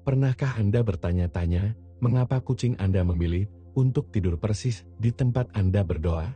Pernahkah Anda bertanya-tanya, mengapa kucing Anda memilih untuk tidur persis di tempat Anda berdoa?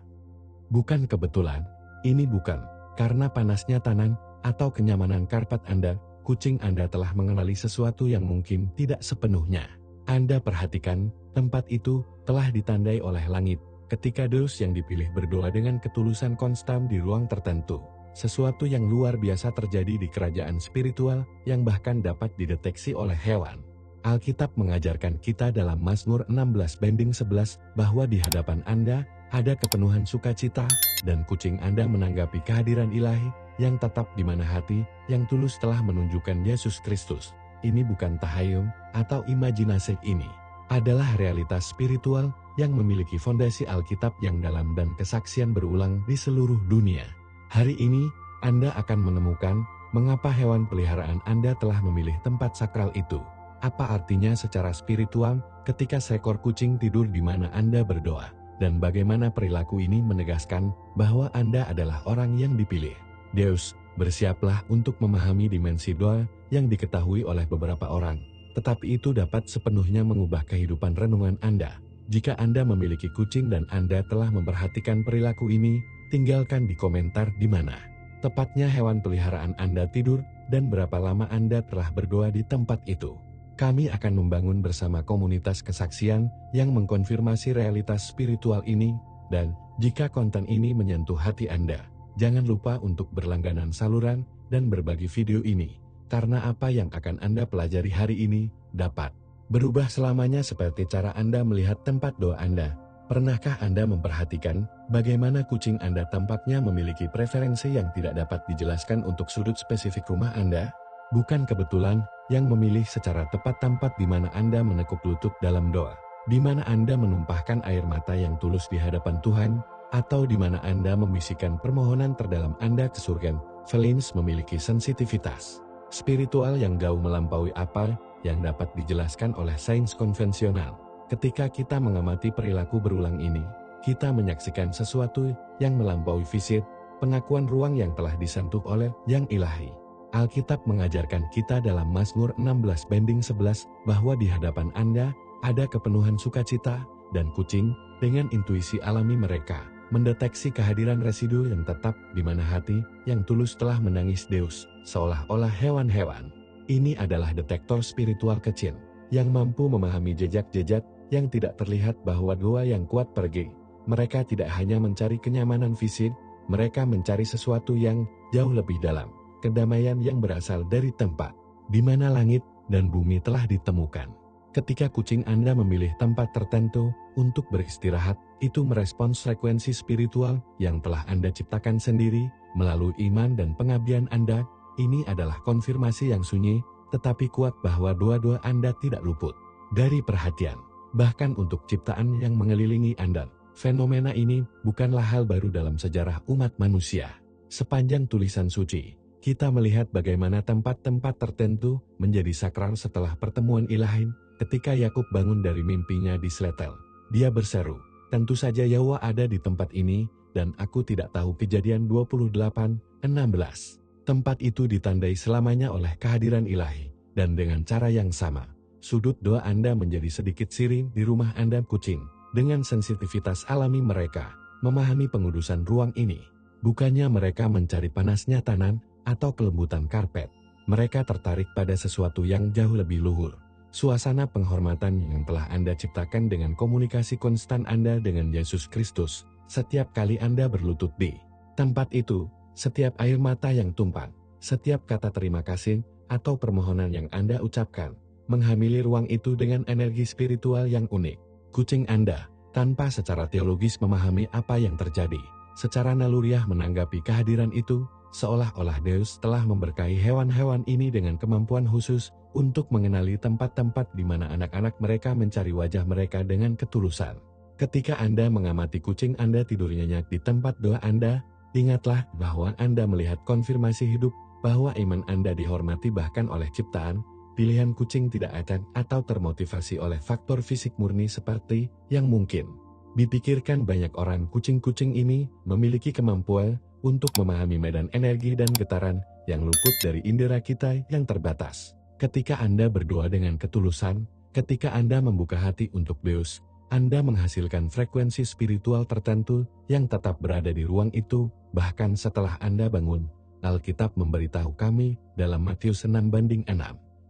Bukan kebetulan, ini bukan karena panasnya tanah atau kenyamanan karpet Anda. Kucing Anda telah mengenali sesuatu yang mungkin tidak sepenuhnya Anda perhatikan. Tempat itu telah ditandai oleh langit ketika Deus yang dipilih berdoa dengan ketulusan konstan di ruang tertentu. Sesuatu yang luar biasa terjadi di kerajaan spiritual yang bahkan dapat dideteksi oleh hewan. Alkitab mengajarkan kita dalam Mazmur 16:11 bahwa di hadapan Anda ada kepenuhan sukacita, dan kucing Anda menanggapi kehadiran ilahi yang tetap di mana hati yang tulus telah menunjukkan Yesus Kristus. Ini bukan tahayul atau imajinasi, ini adalah realitas spiritual yang memiliki fondasi Alkitab yang dalam dan kesaksian berulang di seluruh dunia. Hari ini, Anda akan menemukan mengapa hewan peliharaan Anda telah memilih tempat sakral itu. Apa artinya secara spiritual ketika seekor kucing tidur di mana Anda berdoa, dan bagaimana perilaku ini menegaskan bahwa Anda adalah orang yang dipilih Deus. Bersiaplah untuk memahami dimensi doa yang diketahui oleh beberapa orang, tetapi itu dapat sepenuhnya mengubah kehidupan renungan Anda. Jika Anda memiliki kucing dan Anda telah memperhatikan perilaku ini, tinggalkan di komentar di mana tepatnya hewan peliharaan Anda tidur dan berapa lama Anda telah berdoa di tempat itu. Kami akan membangun bersama komunitas kesaksian yang mengkonfirmasi realitas spiritual ini, dan jika konten ini menyentuh hati Anda, jangan lupa untuk berlangganan saluran dan berbagi video ini, karena apa yang akan Anda pelajari hari ini dapat berubah selamanya seperti cara Anda melihat tempat doa Anda. Pernahkah Anda memperhatikan bagaimana kucing Anda tampaknya memiliki preferensi yang tidak dapat dijelaskan untuk sudut spesifik rumah Anda? Bukan kebetulan yang memilih secara tepat tempat di mana Anda menekuk lutut dalam doa, di mana Anda menumpahkan air mata yang tulus di hadapan Tuhan, atau di mana Anda membisikkan permohonan terdalam Anda ke surga. Felins memiliki sensitivitas spiritual yang jauh melampaui apa yang dapat dijelaskan oleh sains konvensional. Ketika kita mengamati perilaku berulang ini, kita menyaksikan sesuatu yang melampaui fisik, pengakuan ruang yang telah disentuh oleh yang ilahi. Alkitab mengajarkan kita dalam Mazmur 16:11 bahwa di hadapan Anda ada kepenuhan sukacita, dan kucing dengan intuisi alami mereka mendeteksi kehadiran residu yang tetap di mana hati yang tulus telah menangis Deus, seolah-olah hewan-hewan ini adalah detektor spiritual kecil yang mampu memahami jejak-jejak yang tidak terlihat bahwa doa yang kuat pergi. Mereka tidak hanya mencari kenyamanan fisik, mereka mencari sesuatu yang jauh lebih dalam, kedamaian yang berasal dari tempat di mana langit dan bumi telah ditemukan. Ketika kucing Anda memilih tempat tertentu untuk beristirahat, itu merespons frekuensi spiritual yang telah Anda ciptakan sendiri melalui iman dan pengabdian Anda. Ini adalah konfirmasi yang sunyi tetapi kuat bahwa doa-doa Anda tidak luput dari perhatian, bahkan untuk ciptaan yang mengelilingi Anda. Fenomena ini bukanlah hal baru dalam sejarah umat manusia. Sepanjang tulisan suci, kita melihat bagaimana tempat-tempat tertentu menjadi sakral setelah pertemuan ilahi. Ketika Yakub bangun dari mimpinya di Setel, dia berseru, "Tentu saja Yahwa ada di tempat ini, dan aku tidak tahu." Kejadian 28:16. Tempat itu ditandai selamanya oleh kehadiran ilahi, dan dengan cara yang sama, sudut doa Anda menjadi sedikit sirih di rumah Anda. Kucing, dengan sensitivitas alami mereka, memahami pengudusan ruang ini. Bukannya mereka mencari panasnya tanah atau kelembutan karpet. Mereka tertarik pada sesuatu yang jauh lebih luhur. Suasana penghormatan yang telah Anda ciptakan dengan komunikasi konstan Anda dengan Yesus Kristus. Setiap kali Anda berlutut di tempat itu, setiap air mata yang tumpah, setiap kata terima kasih atau permohonan yang Anda ucapkan, menghamili ruang itu dengan energi spiritual yang unik. Kucing Anda, tanpa secara teologis memahami apa yang terjadi, secara naluriah menanggapi kehadiran itu, seolah-olah Deus telah memberkahi hewan-hewan ini dengan kemampuan khusus untuk mengenali tempat-tempat di mana anak-anak mereka mencari wajah mereka dengan ketulusan. Ketika Anda mengamati kucing Anda tidur nyenyak di tempat doa Anda, ingatlah bahwa Anda melihat konfirmasi hidup bahwa iman Anda dihormati bahkan oleh ciptaan. Pilihan kucing tidak akan atau termotivasi oleh faktor fisik murni seperti yang mungkin dipikirkan banyak orang. Kucing-kucing ini memiliki kemampuan untuk memahami medan energi dan getaran yang luput dari indera kita yang terbatas. Ketika Anda berdoa dengan ketulusan, ketika Anda membuka hati untuk Deus, Anda menghasilkan frekuensi spiritual tertentu yang tetap berada di ruang itu, bahkan setelah Anda bangun. Alkitab memberitahu kami dalam Matius 6:6.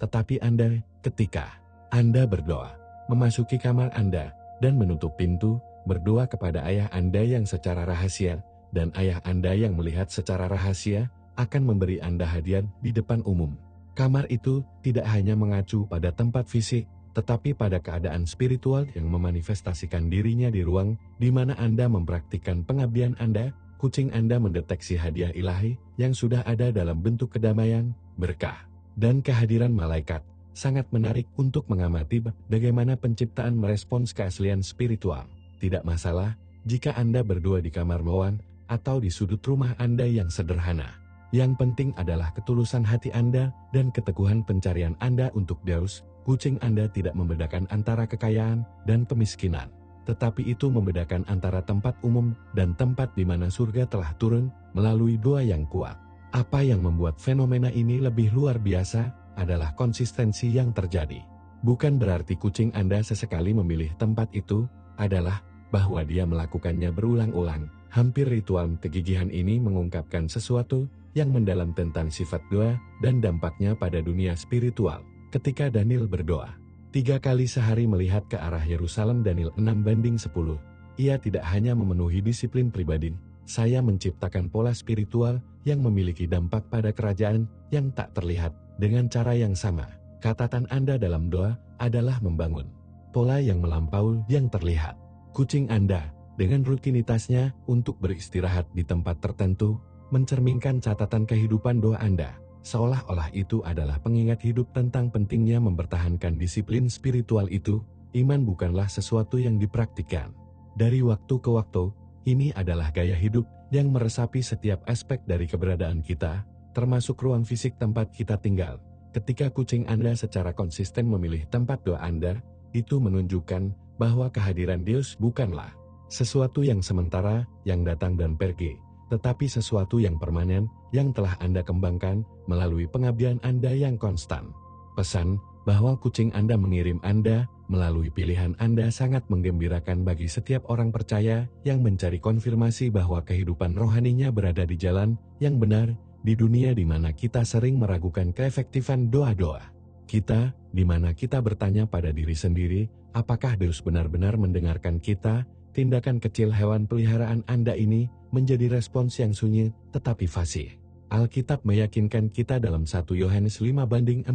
Tetapi Anda, ketika Anda berdoa, memasuki kamar Anda, dan menutup pintu, berdoa kepada Ayah Anda yang secara rahasia, dan Ayah Anda yang melihat secara rahasia, akan memberi Anda hadiah di depan umum. Kamar itu tidak hanya mengacu pada tempat fisik, tetapi pada keadaan spiritual yang memanifestasikan dirinya di ruang di mana Anda mempraktikkan pengabdian Anda. Kucing Anda mendeteksi hadiah ilahi yang sudah ada dalam bentuk kedamaian, berkah, dan kehadiran malaikat. Sangat menarik untuk mengamati bagaimana penciptaan merespons keaslian spiritual. Tidak masalah jika Anda berdoa di kamar bawaan atau di sudut rumah Anda yang sederhana. Yang penting adalah ketulusan hati Anda dan keteguhan pencarian Anda untuk Deus. Kucing Anda tidak membedakan antara kekayaan dan kemiskinan, tetapi itu membedakan antara tempat umum dan tempat di mana surga telah turun melalui doa yang kuat. Apa yang membuat fenomena ini lebih luar biasa adalah konsistensi yang terjadi. Bukan berarti kucing Anda sesekali memilih tempat itu, adalah bahwa dia melakukannya berulang-ulang. Hampir ritual kegigihan ini mengungkapkan sesuatu yang mendalam tentang sifat doa dan dampaknya pada dunia spiritual. Ketika Daniel berdoa 3 kali sehari melihat ke arah Yerusalem, Daniel 6:10, ia tidak hanya memenuhi disiplin pribadi, saya menciptakan pola spiritual yang memiliki dampak pada kerajaan yang tak terlihat dengan cara yang sama. Catatan Anda dalam doa adalah membangun pola yang melampaui yang terlihat. Kucing Anda, dengan rutinitasnya untuk beristirahat di tempat tertentu, mencerminkan catatan kehidupan doa Anda. Seolah-olah itu adalah pengingat hidup tentang pentingnya mempertahankan disiplin spiritual itu. Iman bukanlah sesuatu yang dipraktikkan dari waktu ke waktu, ini adalah gaya hidup yang meresapi setiap aspek dari keberadaan kita, termasuk ruang fisik tempat kita tinggal. Ketika kucing Anda secara konsisten memilih tempat doa Anda, itu menunjukkan bahwa kehadiran Deus bukanlah sesuatu yang sementara, yang datang dan pergi, tetapi sesuatu yang permanen, yang telah Anda kembangkan melalui pengabdian Anda yang konstan. Pesan bahwa kucing Anda mengirim Anda melalui pilihan Anda sangat menggembirakan bagi setiap orang percaya yang mencari konfirmasi bahwa kehidupan rohaninya berada di jalan yang benar, di dunia di mana kita sering meragukan keefektifan doa-doa kita, di mana kita bertanya pada diri sendiri, apakah Deus benar-benar mendengarkan kita? Tindakan kecil hewan peliharaan Anda ini menjadi respons yang sunyi tetapi fasih. Alkitab meyakinkan kita dalam 1 Yohanes 5:14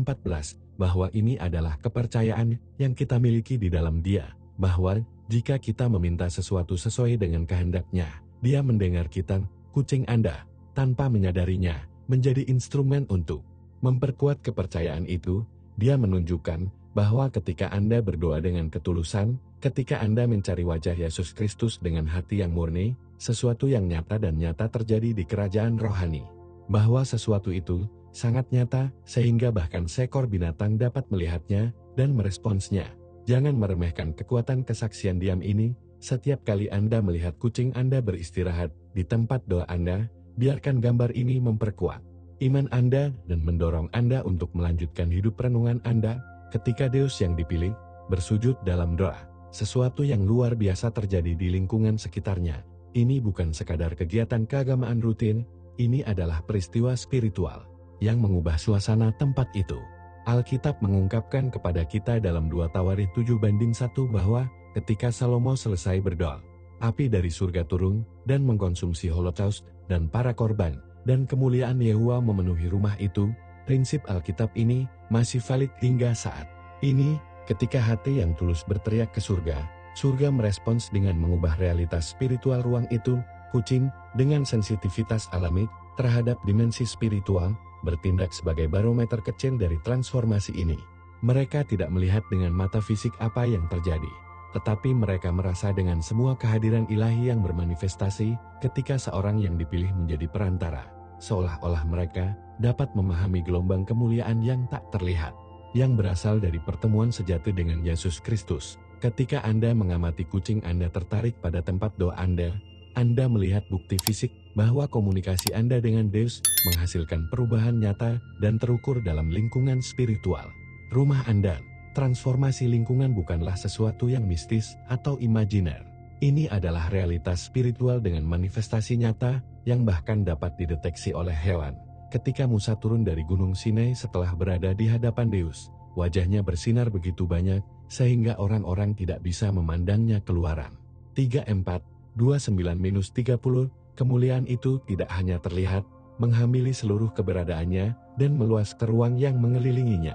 bahwa ini adalah kepercayaan yang kita miliki di dalam Dia, bahwa jika kita meminta sesuatu sesuai dengan kehendak-Nya, Dia mendengar kita. Kucing Anda, tanpa menyadarinya, menjadi instrumen untuk memperkuat kepercayaan itu. Dia menunjukkan bahwa ketika Anda berdoa dengan ketulusan, ketika Anda mencari wajah Yesus Kristus dengan hati yang murni, sesuatu yang nyata dan nyata terjadi di kerajaan rohani. Bahwa sesuatu itu sangat nyata sehingga bahkan seekor binatang dapat melihatnya dan meresponsnya. Jangan meremehkan kekuatan kesaksian diam ini. Setiap kali Anda melihat kucing Anda beristirahat di tempat doa Anda, biarkan gambar ini memperkuat iman Anda dan mendorong Anda untuk melanjutkan hidup renungan Anda. Ketika Deus yang dipilih bersujud dalam doa, sesuatu yang luar biasa terjadi di lingkungan sekitarnya. Ini bukan sekadar kegiatan keagamaan rutin, ini adalah peristiwa spiritual yang mengubah suasana tempat itu. Alkitab mengungkapkan kepada kita dalam 2 Tawarikh 7:1 bahwa ketika Salomo selesai berdoa, api dari surga turun dan mengkonsumsi holocaust dan para korban, dan kemuliaan Yehuwa memenuhi rumah itu. Prinsip Alkitab ini masih valid hingga saat ini. Ketika hati yang tulus berteriak ke surga, surga merespons dengan mengubah realitas spiritual ruang itu. Kucing, dengan sensitivitas alami terhadap dimensi spiritual, bertindak sebagai barometer kecil dari transformasi ini. Mereka tidak melihat dengan mata fisik apa yang terjadi, tetapi mereka merasa dengan semua kehadiran ilahi yang bermanifestasi ketika seorang yang dipilih menjadi perantara. Seolah-olah mereka dapat memahami gelombang kemuliaan yang tak terlihat, yang berasal dari pertemuan sejati dengan Yesus Kristus. Ketika Anda mengamati kucing Anda tertarik pada tempat doa Anda, Anda melihat bukti fisik bahwa komunikasi Anda dengan Deus menghasilkan perubahan nyata dan terukur dalam lingkungan spiritual. Rumah Anda, transformasi lingkungan bukanlah sesuatu yang mistis atau imajiner. Ini adalah realitas spiritual dengan manifestasi nyata yang bahkan dapat dideteksi oleh hewan. Ketika Musa turun dari Gunung Sinai setelah berada di hadapan Deus, wajahnya bersinar begitu banyak sehingga orang-orang tidak bisa memandangnya keluaran. 34:29-30, kemuliaan itu tidak hanya terlihat, menghamili seluruh keberadaannya dan meluas ke ruang yang mengelilinginya.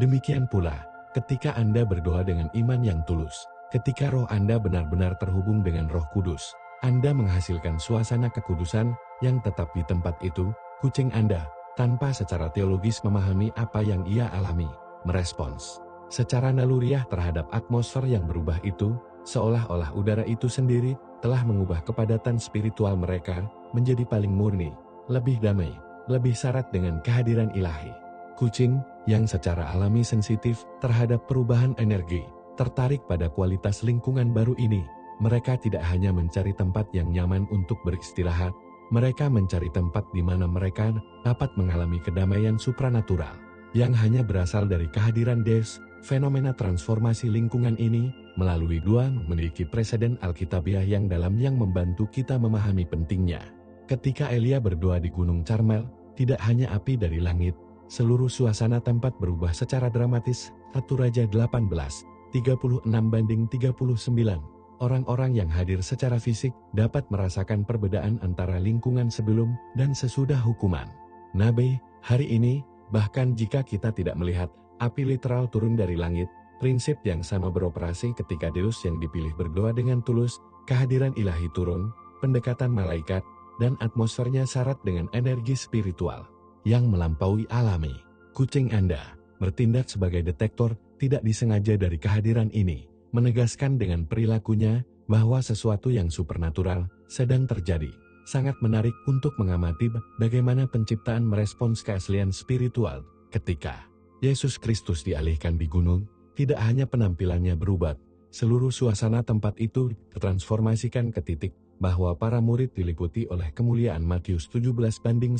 Demikian pula, ketika Anda berdoa dengan iman yang tulus, ketika roh Anda benar-benar terhubung dengan Roh Kudus, Anda menghasilkan suasana kekudusan yang tetap di tempat itu. Kucing Anda, tanpa secara teologis memahami apa yang ia alami, merespons secara naluriah terhadap atmosfer yang berubah itu, seolah-olah udara itu sendiri telah mengubah kepadatan spiritual mereka menjadi paling murni, lebih damai, lebih syarat dengan kehadiran ilahi. Kucing, yang secara alami sensitif terhadap perubahan energi, tertarik pada kualitas lingkungan baru ini. Mereka tidak hanya mencari tempat yang nyaman untuk beristirahat, mereka mencari tempat di mana mereka dapat mengalami kedamaian supranatural, yang hanya berasal dari kehadiran Deus. Fenomena transformasi lingkungan ini, melalui dua memiliki preseden Alkitabiah yang dalam yang membantu kita memahami pentingnya. Ketika Elia berdoa di Gunung Carmel, tidak hanya api dari langit, seluruh suasana tempat berubah secara dramatis. 1 Raja 18:36-39. Orang-orang yang hadir secara fisik dapat merasakan perbedaan antara lingkungan sebelum dan sesudah hukuman Nabi. Hari ini, bahkan jika kita tidak melihat api literal turun dari langit, prinsip yang sama beroperasi ketika Deus yang dipilih berdoa dengan tulus, kehadiran ilahi turun, pendekatan malaikat, dan atmosfernya syarat dengan energi spiritual yang melampaui alami. Kucing Anda bertindak sebagai detektor tidak disengaja dari kehadiran ini, menegaskan dengan perilakunya bahwa sesuatu yang supernatural sedang terjadi. Sangat menarik untuk mengamati bagaimana penciptaan merespons keaslian spiritual. Ketika Yesus Kristus dialihkan di gunung, tidak hanya penampilannya berubah, seluruh suasana tempat itu ditransformasikan ke titik bahwa para murid diliputi oleh kemuliaan. Matius 17:1-6.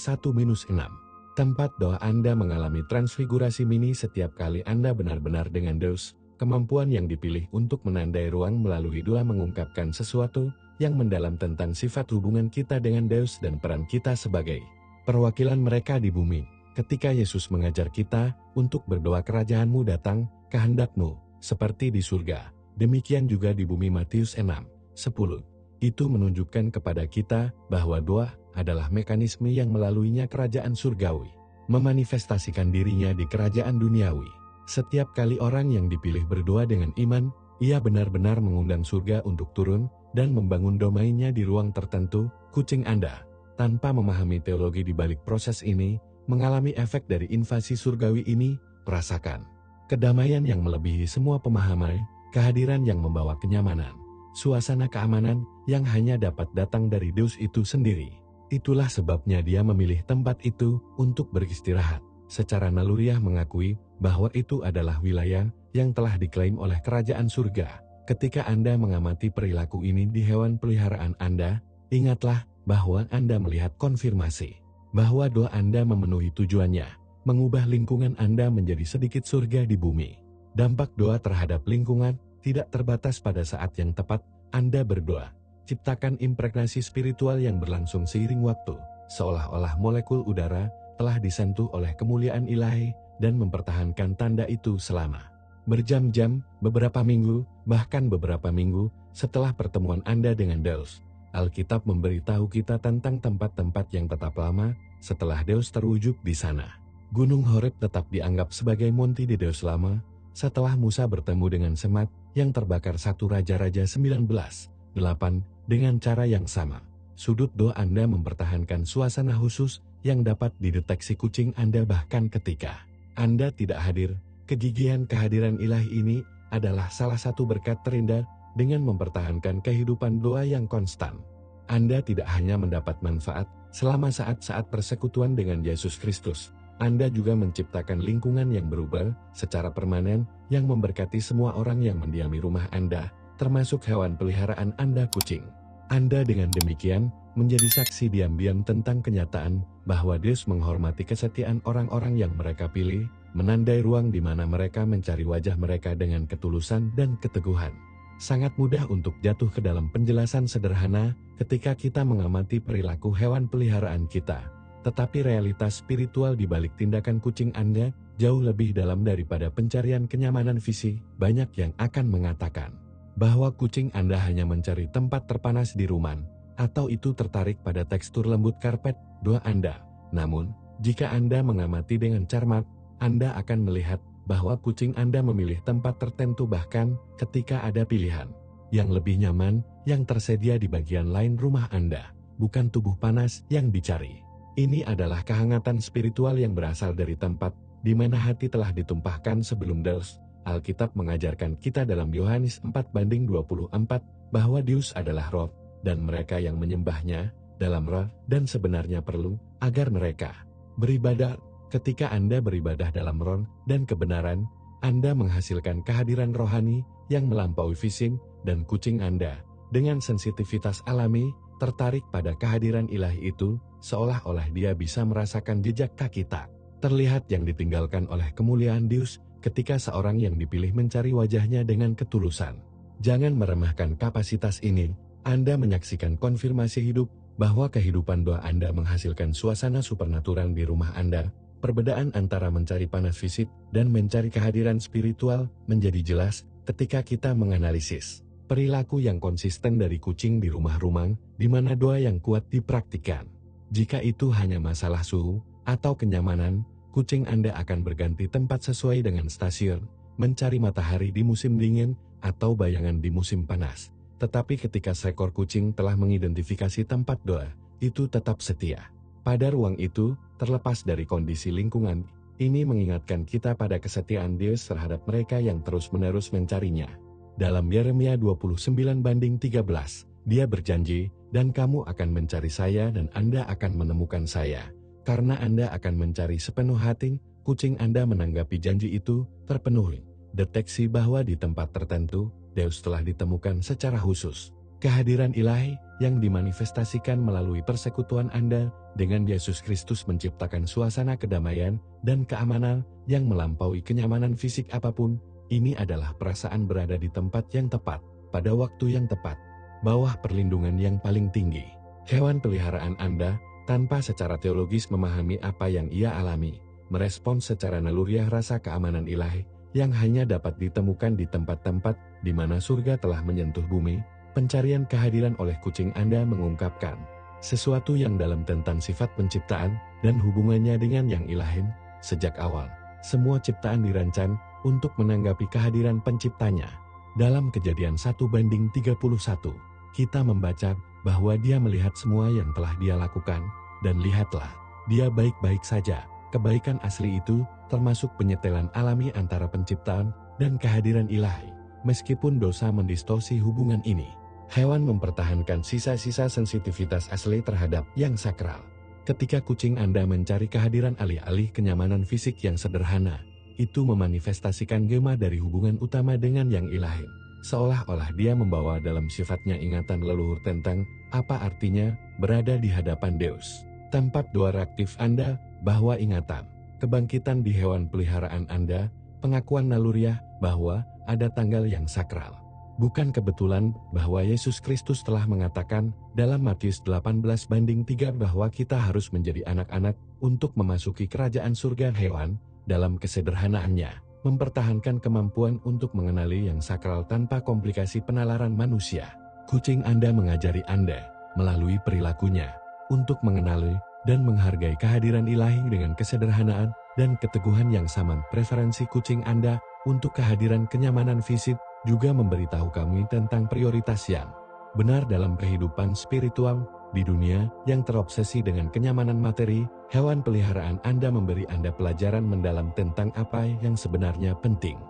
Tempat doa Anda mengalami transfigurasi mini setiap kali Anda benar-benar dengan Deus. Kemampuan yang dipilih untuk menandai ruang melalui doa mengungkapkan sesuatu yang mendalam tentang sifat hubungan kita dengan Deus dan peran kita sebagai perwakilan mereka di bumi. Ketika Yesus mengajar kita untuk berdoa, kerajaan-Mu datang, kehendak-Mu, seperti di surga, demikian juga di bumi. Matius 6:10. Itu menunjukkan kepada kita bahwa doa adalah mekanisme yang melaluinya kerajaan surgawi memanifestasikan dirinya di kerajaan duniawi. Setiap kali orang yang dipilih berdoa dengan iman, ia benar-benar mengundang surga untuk turun dan membangun domainnya di ruang tertentu. Kucing Anda, tanpa memahami teologi di balik proses ini, mengalami efek dari invasi surgawi ini. Rasakan kedamaian yang melebihi semua pemahaman, kehadiran yang membawa kenyamanan, suasana keamanan yang hanya dapat datang dari Deus itu sendiri. Itulah sebabnya Dia memilih tempat itu untuk beristirahat, secara naluriah mengakui bahwa itu adalah wilayah yang telah diklaim oleh kerajaan surga. Ketika Anda mengamati perilaku ini di hewan peliharaan Anda, ingatlah bahwa Anda melihat konfirmasi bahwa doa Anda memenuhi tujuannya, mengubah lingkungan Anda menjadi sedikit surga di bumi. Dampak doa terhadap lingkungan tidak terbatas pada saat yang tepat Anda berdoa. Ciptakan impregnasi spiritual yang berlangsung seiring waktu, seolah-olah molekul udara telah disentuh oleh kemuliaan ilahi dan mempertahankan tanda itu selama berjam-jam, beberapa minggu, bahkan beberapa minggu setelah pertemuan Anda dengan Deus. Alkitab memberitahu kita tentang tempat-tempat yang tetap lama setelah Deus terwujud di sana. Gunung Horeb tetap dianggap sebagai monti di Deus lama setelah Musa bertemu dengan semat yang terbakar. 1 Raja-Raja 19:8. Dengan cara yang sama, sudut doa Anda mempertahankan suasana khusus yang dapat dideteksi kucing Anda bahkan ketika Anda tidak hadir. Kegigihan kehadiran ilahi ini adalah salah satu berkat terindah dengan mempertahankan kehidupan doa yang konstan. Anda tidak hanya mendapat manfaat selama saat-saat persekutuan dengan Yesus Kristus, Anda juga menciptakan lingkungan yang berubah secara permanen yang memberkati semua orang yang mendiami rumah Anda, termasuk hewan peliharaan Anda, kucing. Anda dengan demikian menjadi saksi diam-diam tentang kenyataan bahwa Deus menghormati kesetiaan orang-orang yang mereka pilih, menandai ruang di mana mereka mencari wajah mereka dengan ketulusan dan keteguhan. Sangat mudah untuk jatuh ke dalam penjelasan sederhana ketika kita mengamati perilaku hewan peliharaan kita. Tetapi realitas spiritual di balik tindakan kucing Anda jauh lebih dalam daripada pencarian kenyamanan fisik. Banyak yang akan mengatakan bahwa kucing Anda hanya mencari tempat terpanas di rumah, atau itu tertarik pada tekstur lembut karpet doa Anda. Namun, jika Anda mengamati dengan cermat, Anda akan melihat bahwa kucing Anda memilih tempat tertentu bahkan ketika ada pilihan yang lebih nyaman yang tersedia di bagian lain rumah Anda, bukan tubuh panas yang dicari. Ini adalah kehangatan spiritual yang berasal dari tempat di mana hati telah ditumpahkan sebelum Deus. Alkitab mengajarkan kita dalam Yohanes 4:24 bahwa Deus adalah roh, dan mereka yang menyembahnya dalam roh dan sebenarnya perlu agar mereka beribadah. Ketika Anda beribadah dalam roh dan kebenaran, Anda menghasilkan kehadiran rohani yang melampaui fisik, dan kucing Anda dengan sensitivitas alami tertarik pada kehadiran ilahi itu, seolah-olah dia bisa merasakan jejak kaki tak terlihat yang ditinggalkan oleh kemuliaan Deus ketika seorang yang dipilih mencari wajahnya dengan ketulusan. Jangan meremehkan kapasitas ini. Anda menyaksikan konfirmasi hidup bahwa kehidupan doa Anda menghasilkan suasana supernatural di rumah Anda. Perbedaan antara mencari panas fisik dan mencari kehadiran spiritual menjadi jelas ketika kita menganalisis perilaku yang konsisten dari kucing di rumah-rumah di mana doa yang kuat dipraktikkan. Jika itu hanya masalah suhu atau kenyamanan, kucing Anda akan berganti tempat sesuai dengan stasiun, mencari matahari di musim dingin atau bayangan di musim panas. Tetapi ketika seekor kucing telah mengidentifikasi tempat doa, itu tetap setia pada ruang itu, terlepas dari kondisi lingkungan. Ini mengingatkan kita pada kesetiaan Deus terhadap mereka yang terus-menerus mencarinya. Dalam Yeremia 29:13, Dia berjanji, "Dan kamu akan mencari saya dan Anda akan menemukan saya." Karena Anda akan mencari sepenuh hati, kucing Anda menanggapi janji itu terpenuhi. Deteksi bahwa di tempat tertentu, Deus telah ditemukan secara khusus. Kehadiran ilahi yang dimanifestasikan melalui persekutuan Anda dengan Yesus Kristus menciptakan suasana kedamaian dan keamanan yang melampaui kenyamanan fisik apapun. Ini adalah perasaan berada di tempat yang tepat, pada waktu yang tepat, bawah perlindungan yang paling tinggi. Hewan peliharaan Anda, tanpa secara teologis memahami apa yang ia alami, merespons secara naluriah rasa keamanan ilahi yang hanya dapat ditemukan di tempat-tempat di mana surga telah menyentuh bumi. Pencarian kehadiran oleh kucing Anda mengungkapkan sesuatu yang dalam tentang sifat penciptaan dan hubungannya dengan yang ilahi. Sejak awal, semua ciptaan dirancang untuk menanggapi kehadiran penciptanya. Dalam Kejadian 1:31, kita membaca bahwa Dia melihat semua yang telah Dia lakukan, dan lihatlah, Dia baik-baik saja. Kebaikan asli itu termasuk penyetelan alami antara penciptaan dan kehadiran ilahi. Meskipun dosa mendistorsi hubungan ini, hewan mempertahankan sisa-sisa sensitivitas asli terhadap yang sakral. Ketika kucing Anda mencari kehadiran alih-alih kenyamanan fisik yang sederhana, itu memanifestasikan gema dari hubungan utama dengan yang ilahi. Seolah-olah dia membawa dalam sifatnya ingatan leluhur tentang apa artinya berada di hadapan Deus. Tempat doa reaktif Anda bahwa ingatan, kebangkitan di hewan peliharaan Anda, pengakuan naluriah bahwa ada tanggal yang sakral. Bukan kebetulan bahwa Yesus Kristus telah mengatakan dalam Matius 18:3 bahwa kita harus menjadi anak-anak untuk memasuki kerajaan surga. Hewan, dalam kesederhanaannya, mempertahankan kemampuan untuk mengenali yang sakral tanpa komplikasi penalaran manusia. Kucing Anda mengajari Anda, melalui perilakunya, untuk mengenali dan menghargai kehadiran ilahi dengan kesederhanaan dan keteguhan yang sama. Preferensi kucing Anda untuk kehadiran kenyamanan fisik juga memberitahu kami tentang prioritas yang benar dalam kehidupan spiritual. Di dunia yang terobsesi dengan kenyamanan materi, hewan peliharaan Anda memberi Anda pelajaran mendalam tentang apa yang sebenarnya penting.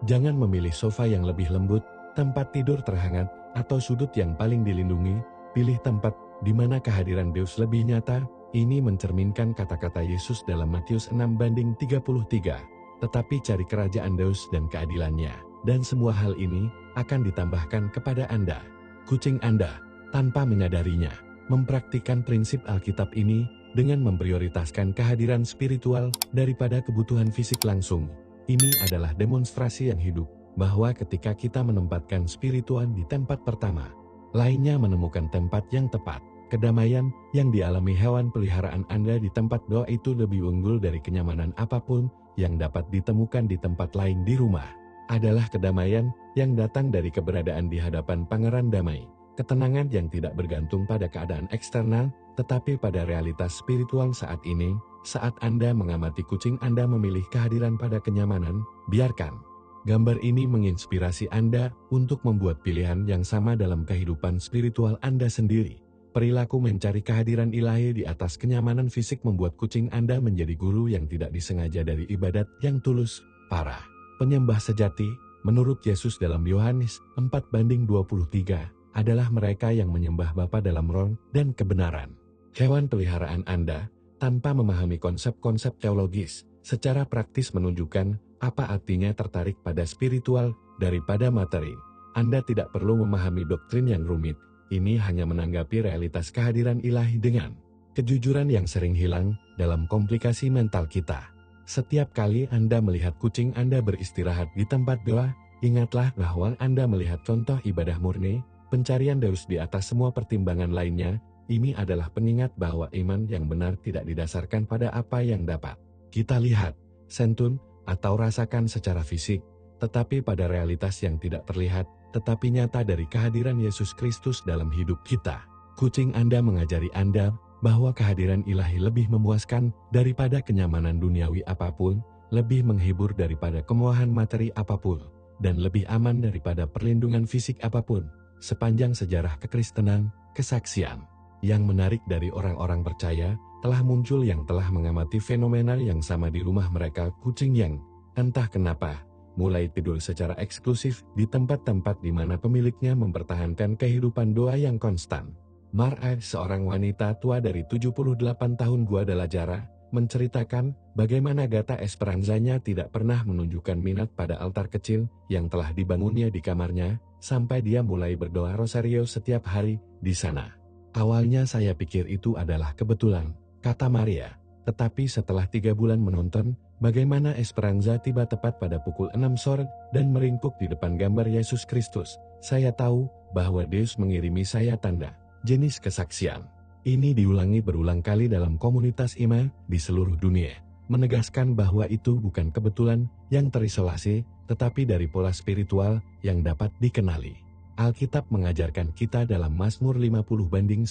Jangan memilih sofa yang lebih lembut, tempat tidur terhangat, atau sudut yang paling dilindungi. Pilih tempat di mana kehadiran Deus lebih nyata. Ini mencerminkan kata-kata Yesus dalam Matius 6:33. Tetapi cari kerajaan Deus dan keadilannya, dan semua hal ini akan ditambahkan kepada Anda. Kucing Anda tanpa menyadarinya. Mempraktikkan prinsip Alkitab ini dengan memprioritaskan kehadiran spiritual daripada kebutuhan fisik langsung. Ini adalah demonstrasi yang hidup bahwa ketika kita menempatkan spiritual di tempat pertama, lainnya menemukan tempat yang tepat. Kedamaian yang dialami hewan peliharaan Anda di tempat doa itu lebih unggul dari kenyamanan apapun yang dapat ditemukan di tempat lain di rumah. Adalah kedamaian yang datang dari keberadaan di hadapan Pangeran Damai. Ketenangan yang tidak bergantung pada keadaan eksternal, tetapi pada realitas spiritual saat ini. Saat Anda mengamati kucing Anda memilih kehadiran pada kenyamanan, biarkan gambar ini menginspirasi Anda untuk membuat pilihan yang sama dalam kehidupan spiritual Anda sendiri. Perilaku mencari kehadiran ilahi di atas kenyamanan fisik membuat kucing Anda menjadi guru yang tidak disengaja dari ibadat yang tulus. Para penyembah sejati, menurut Yesus dalam Yohanes 4:23, adalah mereka yang menyembah Bapa dalam roh dan kebenaran. Hewan peliharaan Anda, tanpa memahami konsep-konsep teologis, secara praktis menunjukkan apa artinya tertarik pada spiritual daripada materi. Anda tidak perlu memahami doktrin yang rumit. Ini hanya menanggapi realitas kehadiran ilahi dengan kejujuran yang sering hilang dalam komplikasi mental kita. Setiap kali Anda melihat kucing Anda beristirahat di tempat doa, ingatlah bahwa Anda melihat contoh ibadah murni, pencarian Deus di atas semua pertimbangan lainnya. Ini adalah pengingat bahwa iman yang benar tidak didasarkan pada apa yang dapat kita lihat, sentuh, atau rasakan secara fisik, tetapi pada realitas yang tidak terlihat, tetapi nyata dari kehadiran Yesus Kristus dalam hidup kita. Kucing Anda mengajari Anda bahwa kehadiran ilahi lebih memuaskan daripada kenyamanan duniawi apapun, lebih menghibur daripada kemewahan materi apapun, dan lebih aman daripada perlindungan fisik apapun. Sepanjang sejarah kekristenan, kesaksian yang menarik dari orang-orang percaya telah muncul yang telah mengamati fenomena yang sama di rumah mereka. Kucing yang entah kenapa mulai tidur secara eksklusif di tempat-tempat di mana pemiliknya mempertahankan kehidupan doa yang konstan. Mar'a, seorang wanita tua dari 78 tahun Guadalajara, menceritakan bagaimana Gata Esperanzanya tidak pernah menunjukkan minat pada altar kecil yang telah dibangunnya di kamarnya, sampai dia mulai berdoa rosario setiap hari di sana. Awalnya saya pikir itu adalah kebetulan, kata Maria. Tetapi setelah 3 bulan menonton, bagaimana Esperanza tiba tepat pada pukul 6 sore dan meringkuk di depan gambar Yesus Kristus, saya tahu bahwa Deus mengirimi saya tanda. Jenis kesaksian ini diulangi berulang kali dalam komunitas iman di seluruh dunia, menegaskan bahwa itu bukan kebetulan yang terisolasi, tetapi dari pola spiritual yang dapat dikenali. Alkitab mengajarkan kita dalam Mazmur 50:10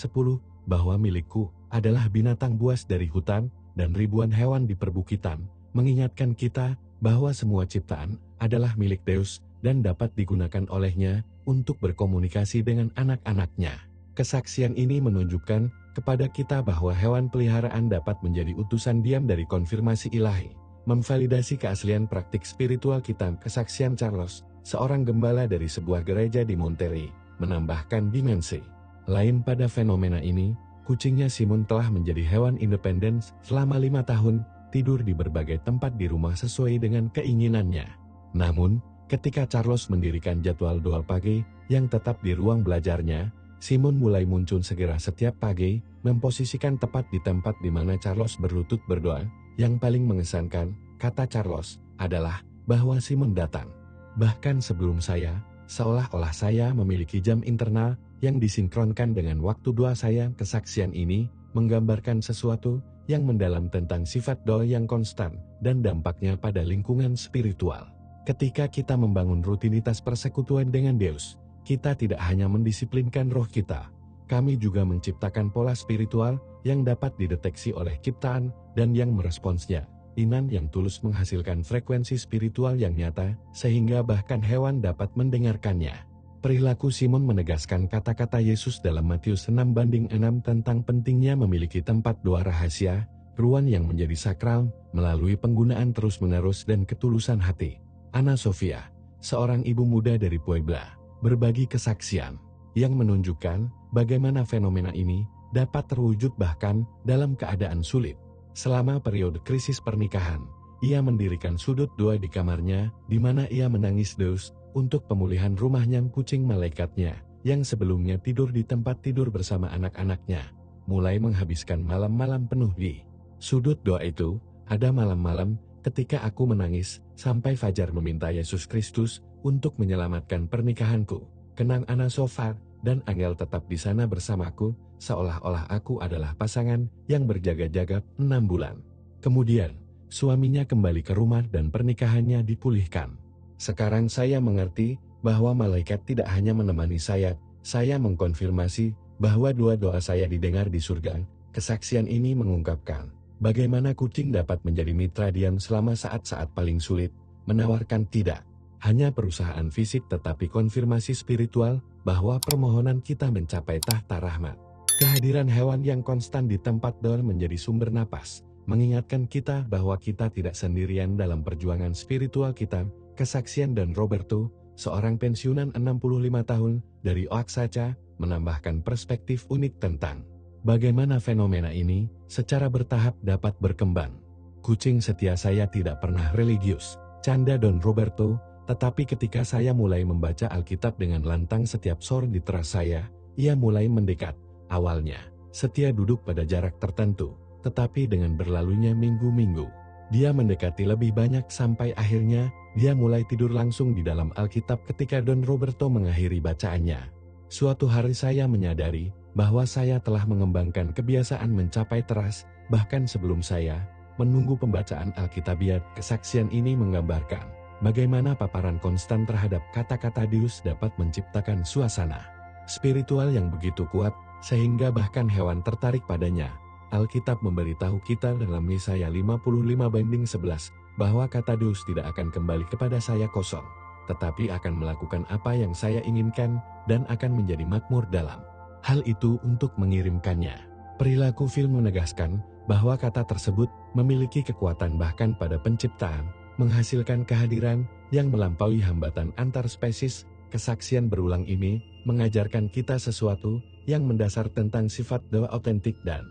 bahwa milikku adalah binatang buas dari hutan dan ribuan hewan di perbukitan, mengingatkan kita bahwa semua ciptaan adalah milik Deus dan dapat digunakan olehnya untuk berkomunikasi dengan anak-anaknya. Kesaksian ini menunjukkan kepada kita bahwa hewan peliharaan dapat menjadi utusan diam dari konfirmasi ilahi, memvalidasi keaslian praktik spiritual kita. Kesaksian Charles, seorang gembala dari sebuah gereja di Monterrey, menambahkan dimensi lain pada fenomena ini. Kucingnya Simon telah menjadi hewan independen selama 5 tahun, tidur di berbagai tempat di rumah sesuai dengan keinginannya. Namun, ketika Charles mendirikan jadwal doa pagi yang tetap di ruang belajarnya, Simon mulai muncul segera setiap pagi, memposisikan tepat di tempat di mana Charles berlutut berdoa. Yang paling mengesankan, kata Charles, adalah bahwa Simon datang bahkan sebelum saya, seolah-olah saya memiliki jam internal yang disinkronkan dengan waktu doa saya. Kesaksian ini menggambarkan sesuatu yang mendalam tentang sifat doa yang konstan dan dampaknya pada lingkungan spiritual. Ketika kita membangun rutinitas persekutuan dengan Deus, kita tidak hanya mendisiplinkan roh kita, kami juga menciptakan pola spiritual yang dapat dideteksi oleh ciptaan dan yang meresponsnya. Iman yang tulus menghasilkan frekuensi spiritual yang nyata, sehingga bahkan hewan dapat mendengarkannya. Perilaku Simon menegaskan kata-kata Yesus dalam Matius 6:6 tentang pentingnya memiliki tempat doa rahasia, ruang yang menjadi sakral, melalui penggunaan terus-menerus dan ketulusan hati. Anna Sofia, seorang ibu muda dari Puebla, berbagi kesaksian yang menunjukkan bagaimana fenomena ini dapat terwujud bahkan dalam keadaan sulit. Selama periode krisis pernikahan, ia mendirikan sudut doa di kamarnya, di mana ia menangis Deus untuk pemulihan rumahnya. Kucing malaikatnya, yang sebelumnya tidur di tempat tidur bersama anak-anaknya, mulai menghabiskan malam-malam penuh di sudut doa itu. Ada malam-malam ketika aku menangis sampai fajar meminta Yesus Kristus untuk menyelamatkan pernikahanku. Kenang Ana Sofar dan Angel tetap di sana bersamaku, seolah-olah aku adalah pasangan yang berjaga-jaga 6 bulan. Kemudian, suaminya kembali ke rumah dan pernikahannya dipulihkan. Sekarang saya mengerti bahwa malaikat tidak hanya menemani saya mengkonfirmasi bahwa doa saya didengar di surga. Kesaksian ini mengungkapkan bagaimana kucing dapat menjadi mitra diam selama saat-saat paling sulit, menawarkan tidak hanya perusahaan fisik tetapi konfirmasi spiritual bahwa permohonan kita mencapai tahta rahmat. Kehadiran hewan yang konstan di tempat doa menjadi sumber napas, mengingatkan kita bahwa kita tidak sendirian dalam perjuangan spiritual kita. Kesaksian dan Roberto, seorang pensiunan 65 tahun dari Oaxaca, menambahkan perspektif unik tentang bagaimana fenomena ini secara bertahap dapat berkembang. Kucing setia saya tidak pernah religius, canda Don Roberto, tetapi ketika saya mulai membaca Alkitab dengan lantang setiap sore di teras saya, ia mulai mendekat. Awalnya, setia duduk pada jarak tertentu, tetapi dengan berlalunya minggu-minggu, dia mendekati lebih banyak sampai akhirnya, dia mulai tidur langsung di dalam Alkitab ketika Don Roberto mengakhiri bacaannya. Suatu hari saya menyadari bahwa saya telah mengembangkan kebiasaan mencapai teras, bahkan sebelum saya menunggu pembacaan Alkitabiat. Kesaksian ini menggambarkan bagaimana paparan konstan terhadap kata-kata Deus dapat menciptakan suasana spiritual yang begitu kuat, sehingga bahkan hewan tertarik padanya. Alkitab memberitahu kita dalam Yesaya 55:11, bahwa kata Deus tidak akan kembali kepada saya kosong, tetapi akan melakukan apa yang saya inginkan, dan akan menjadi makmur dalam hal itu untuk mengirimkannya. Perilaku film menegaskan bahwa kata tersebut memiliki kekuatan bahkan pada penciptaan, menghasilkan kehadiran yang melampaui hambatan antar spesies. Kesaksian berulang ini mengajarkan kita sesuatu yang mendasar tentang sifat doa otentik dan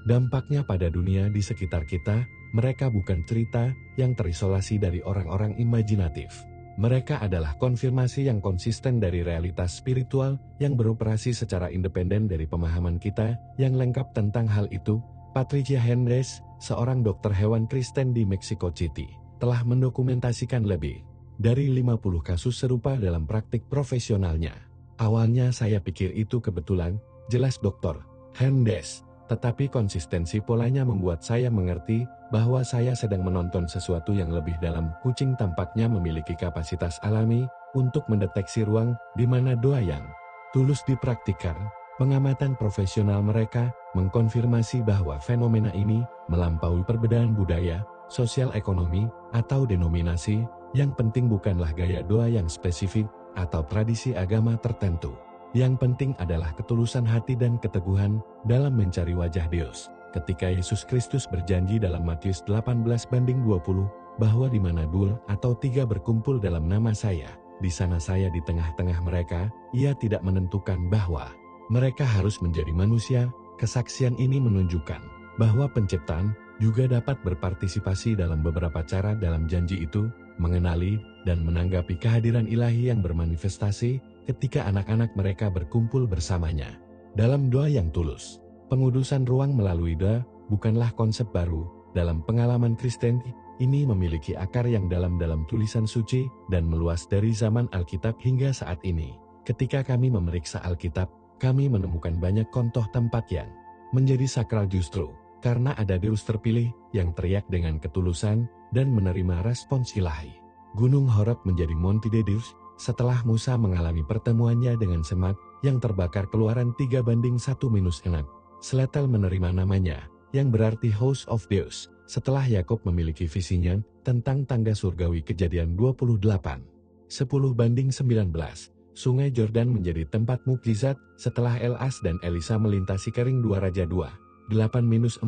dampaknya pada dunia di sekitar kita. Mereka bukan cerita yang terisolasi dari orang-orang imajinatif. Mereka adalah konfirmasi yang konsisten dari realitas spiritual yang beroperasi secara independen dari pemahaman kita yang lengkap tentang hal itu. Patricia Hernandez, seorang dokter hewan Kristen di Mexico City, telah mendokumentasikan lebih dari 50 kasus serupa dalam praktik profesionalnya. Awalnya saya pikir itu kebetulan, jelas Dr. Hernandez. Tetapi konsistensi polanya membuat saya mengerti bahwa saya sedang menonton sesuatu yang lebih dalam. Kucing tampaknya memiliki kapasitas alami untuk mendeteksi ruang di mana doa yang tulus dipraktikkan. Pengamatan profesional mereka mengkonfirmasi bahwa fenomena ini melampaui perbedaan budaya, sosial ekonomi, atau denominasi. Yang penting bukanlah gaya doa yang spesifik atau tradisi agama tertentu. Yang penting adalah ketulusan hati dan keteguhan dalam mencari wajah Deus. Ketika Yesus Kristus berjanji dalam Matius 18:20 bahwa di mana 2 atau 3 berkumpul dalam nama saya, di sana saya di tengah-tengah mereka, ia tidak menentukan bahwa mereka harus menjadi manusia. Kesaksian ini menunjukkan bahwa penciptaan juga dapat berpartisipasi dalam beberapa cara dalam janji itu, mengenali dan menanggapi kehadiran ilahi yang bermanifestasi ketika anak-anak mereka berkumpul bersamanya dalam doa yang tulus. Pengudusan ruang melalui doa bukanlah konsep baru dalam pengalaman Kristen. Ini memiliki akar yang dalam tulisan suci dan meluas dari zaman Alkitab hingga saat ini. Ketika kami memeriksa Alkitab, kami menemukan banyak contoh tempat yang menjadi sakral justru karena ada Deus terpilih yang teriak dengan ketulusan dan menerima respons ilahi. Gunung Horeb menjadi Monte de Deus setelah Musa mengalami pertemuannya dengan semak yang terbakar. Keluaran 3:1-6. Sletel menerima namanya, yang berarti House of Deus, setelah Yakub memiliki visinya tentang tangga surgawi. Kejadian 28. 10:19. Sungai Jordan menjadi tempat mukjizat setelah Elas dan Elisa melintasi kering 2 Raja 2. 8-14.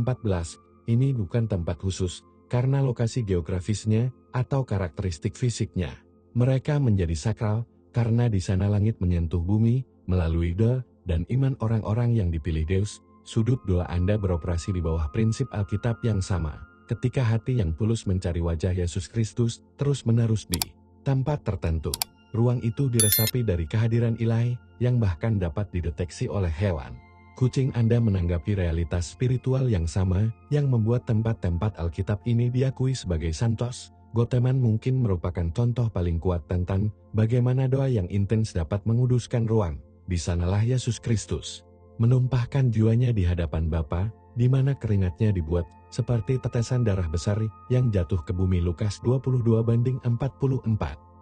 Ini bukan tempat khusus karena lokasi geografisnya atau karakteristik fisiknya. Mereka menjadi sakral karena di sana langit menyentuh bumi melalui doa dan iman orang-orang yang dipilih Deus. Sudut doa Anda beroperasi di bawah prinsip Alkitab yang sama. Ketika hati yang tulus mencari wajah Yesus Kristus terus-menerus di tempat tertentu, ruang itu diresapi dari kehadiran ilahi yang bahkan dapat dideteksi oleh hewan. Kucing Anda menanggapi realitas spiritual yang sama yang membuat tempat-tempat Alkitab ini diakui sebagai santos. Goteman mungkin merupakan contoh paling kuat tentang bagaimana doa yang intens dapat menguduskan ruang. Di sanalah Yesus Kristus menumpahkan jiwanya di hadapan Bapa, di mana keringatnya dibuat seperti tetesan darah besar yang jatuh ke bumi. Lukas 22:44.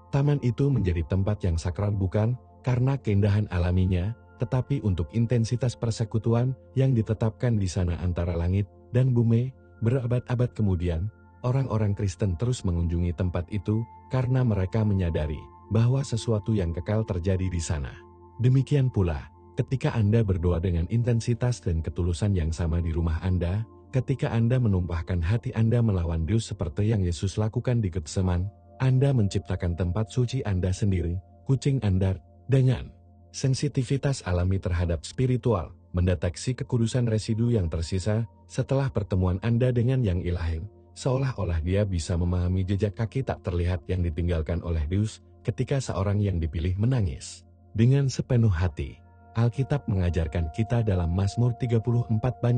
Taman itu menjadi tempat yang sakral bukan karena keindahan alaminya, tetapi untuk intensitas persekutuan yang ditetapkan di sana antara langit dan bumi. Berabad-abad kemudian, orang-orang Kristen terus mengunjungi tempat itu karena mereka menyadari bahwa sesuatu yang kekal terjadi di sana. Demikian pula, ketika Anda berdoa dengan intensitas dan ketulusan yang sama di rumah Anda, ketika Anda menumpahkan hati Anda melawan Deus seperti yang Yesus lakukan di Getseman, Anda menciptakan tempat suci Anda sendiri. Kucing Anda dengan sensitivitas alami terhadap spiritual, mendeteksi kekudusan residu yang tersisa setelah pertemuan Anda dengan yang ilahi, seolah-olah dia bisa memahami jejak kaki tak terlihat yang ditinggalkan oleh Deus ketika seorang yang dipilih menangis. Dengan sepenuh hati, Alkitab mengajarkan kita dalam Mazmur 34:18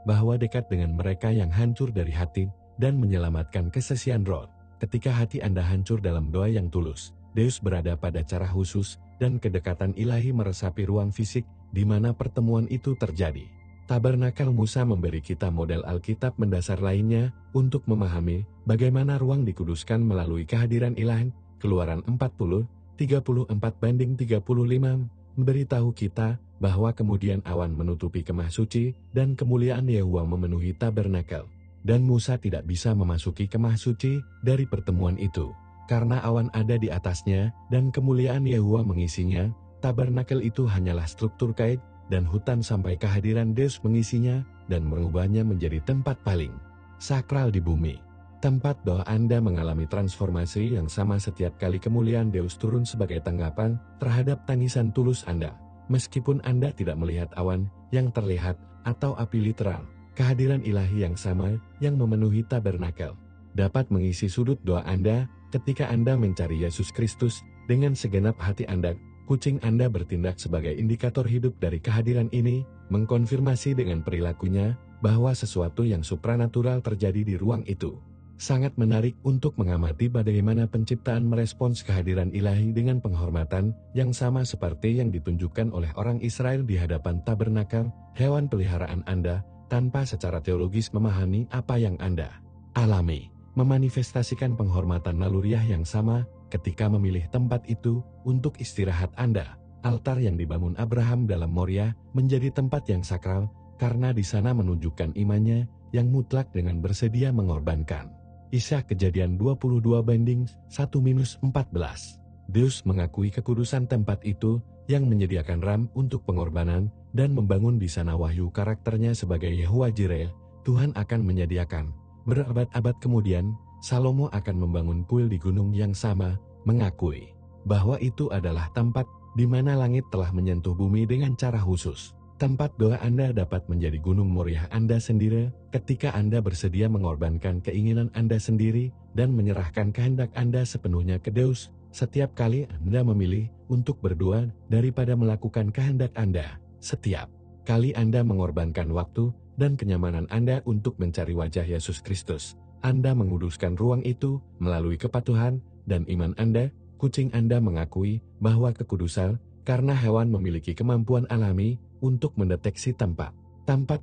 bahwa dekat dengan mereka yang hancur dari hati dan menyelamatkan kesesian roh. Ketika hati Anda hancur dalam doa yang tulus, Deus berada pada cara khusus dan kedekatan ilahi meresapi ruang fisik di mana pertemuan itu terjadi. Tabernakel Musa memberi kita model Alkitab mendasar lainnya untuk memahami bagaimana ruang dikuduskan melalui kehadiran ilahi. Keluaran 40:34-35 memberitahu kita bahwa kemudian awan menutupi kemah suci dan kemuliaan Yehuwa memenuhi tabernakel. Dan Musa tidak bisa memasuki kemah suci dari pertemuan itu, karena awan ada di atasnya dan kemuliaan Yehuwa mengisinya. Tabernakel itu hanyalah struktur kait dan hutan sampai kehadiran Deus mengisinya dan mengubahnya menjadi tempat paling sakral di bumi. Tempat doa Anda mengalami transformasi yang sama setiap kali kemuliaan Deus turun sebagai tanggapan terhadap tangisan tulus Anda. Meskipun Anda tidak melihat awan yang terlihat atau api literal, kehadiran ilahi yang sama yang memenuhi tabernakel dapat mengisi sudut doa Anda ketika Anda mencari Yesus Kristus dengan segenap hati Anda. Kucing Anda bertindak sebagai indikator hidup dari kehadiran ini, mengkonfirmasi dengan perilakunya bahwa sesuatu yang supranatural terjadi di ruang itu. Sangat menarik untuk mengamati bagaimana penciptaan merespons kehadiran ilahi dengan penghormatan yang sama seperti yang ditunjukkan oleh orang Israel di hadapan tabernakel, hewan peliharaan Anda, tanpa secara teologis memahami apa yang Anda alami. Memanifestasikan penghormatan naluriah yang sama ketika memilih tempat itu untuk istirahat Anda. Altar yang dibangun Abraham dalam Moria menjadi tempat yang sakral karena di sana menunjukkan imannya yang mutlak dengan bersedia mengorbankan. Isya Kejadian 22:1-14. Deus mengakui kekudusan tempat itu yang menyediakan ram untuk pengorbanan dan membangun di sana wahyu karakternya sebagai Yehuwa Jireh. Tuhan akan menyediakan. Berabad-abad kemudian, Salomo akan membangun kuil di gunung yang sama, mengakui bahwa itu adalah tempat di mana langit telah menyentuh bumi dengan cara khusus. Tempat doa Anda dapat menjadi gunung Moria Anda sendiri ketika Anda bersedia mengorbankan keinginan Anda sendiri dan menyerahkan kehendak Anda sepenuhnya ke Deus. Setiap kali Anda memilih untuk berdoa daripada melakukan kehendak Anda, setiap kali Anda mengorbankan waktu dan kenyamanan Anda untuk mencari wajah Yesus Kristus, Anda menguduskan ruang itu melalui kepatuhan dan iman Anda. Kucing Anda mengakui bahwa kekudusan karena hewan memiliki kemampuan alami untuk mendeteksi tempat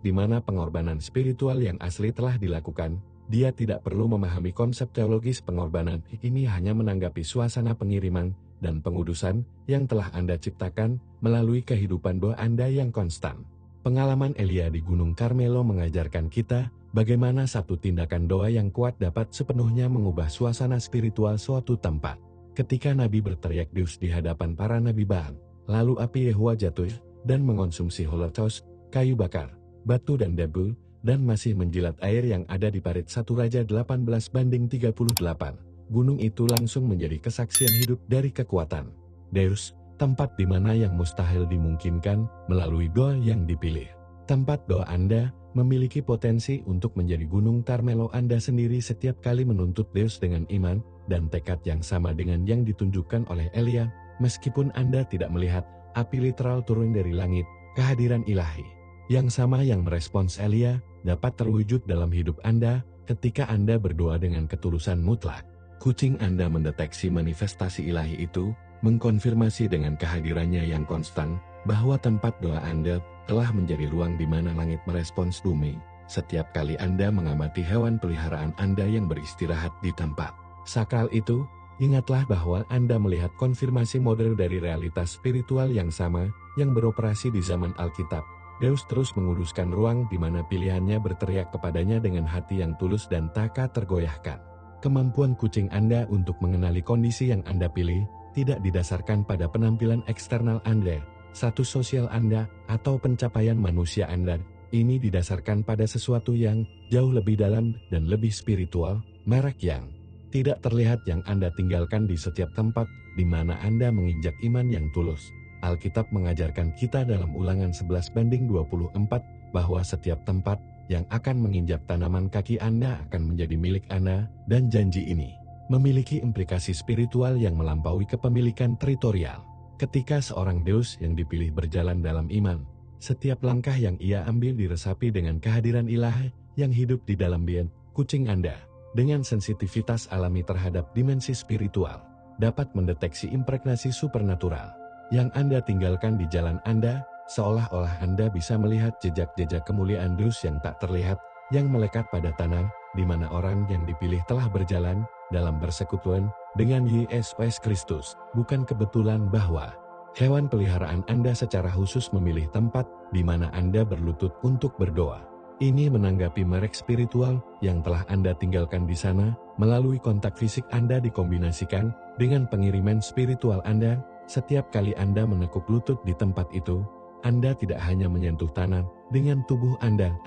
di mana pengorbanan spiritual yang asli telah dilakukan. Dia tidak perlu memahami konsep teologis pengorbanan ini, hanya menanggapi suasana pengiriman dan pengudusan yang telah Anda ciptakan melalui kehidupan doa Anda yang konstan. Pengalaman Elia di Gunung Karmelo mengajarkan kita bagaimana satu tindakan doa yang kuat dapat sepenuhnya mengubah suasana spiritual suatu tempat. Ketika Nabi berteriak Deus di hadapan para Nabi Baal, lalu api Yehuwa jatuh dan mengonsumsi holocaust, kayu bakar, batu dan debu, dan masih menjilat air yang ada di parit 1 Raja 18:38. Gunung itu langsung menjadi kesaksian hidup dari kekuatan Deus, tempat di mana yang mustahil dimungkinkan melalui doa yang dipilih. Tempat doa Anda memiliki potensi untuk menjadi gunung Karmelo Anda sendiri setiap kali menuntut Deus dengan iman dan tekad yang sama dengan yang ditunjukkan oleh Elia, meskipun Anda tidak melihat api literal turun dari langit, kehadiran ilahi. Yang sama yang merespons Elia dapat terwujud dalam hidup Anda ketika Anda berdoa dengan ketulusan mutlak. Kucing Anda mendeteksi manifestasi ilahi itu, mengkonfirmasi dengan kehadirannya yang konstan, bahwa tempat doa Anda telah menjadi ruang di mana langit merespons bumi. Setiap kali Anda mengamati hewan peliharaan Anda yang beristirahat di tempat sakral itu, ingatlah bahwa Anda melihat konfirmasi model dari realitas spiritual yang sama yang beroperasi di zaman Alkitab. Deus terus menguduskan ruang di mana pilihannya berteriak kepadanya dengan hati yang tulus dan tak tergoyahkan. Kemampuan kucing Anda untuk mengenali kondisi yang Anda pilih tidak didasarkan pada penampilan eksternal Anda, status sosial Anda, atau pencapaian manusia Anda. Ini didasarkan pada sesuatu yang jauh lebih dalam dan lebih spiritual, merek yang tidak terlihat yang Anda tinggalkan di setiap tempat di mana Anda menginjak iman yang tulus. Alkitab mengajarkan kita dalam Ulangan 11:24 bahwa setiap tempat yang akan menginjak tanaman kaki Anda akan menjadi milik Anda, dan janji ini memiliki implikasi spiritual yang melampaui kepemilikan teritorial. Ketika seorang Deus yang dipilih berjalan dalam iman, setiap langkah yang ia ambil diresapi dengan kehadiran ilahi yang hidup di dalam bien. Kucing Anda, dengan sensitivitas alami terhadap dimensi spiritual, dapat mendeteksi impregnasi supernatural yang Anda tinggalkan di jalan Anda, seolah-olah Anda bisa melihat jejak-jejak kemuliaan Deus yang tak terlihat, yang melekat pada tanah, di mana orang yang dipilih telah berjalan dalam persekutuan dengan Yesus Kristus. Bukan kebetulan bahwa hewan peliharaan Anda secara khusus memilih tempat di mana Anda berlutut untuk berdoa. Ini menanggapi merek spiritual yang telah Anda tinggalkan di sana, melalui kontak fisik Anda dikombinasikan dengan pengiriman spiritual Anda. Setiap kali Anda menekuk lutut di tempat itu, Anda tidak hanya menyentuh tanah dengan tubuh Anda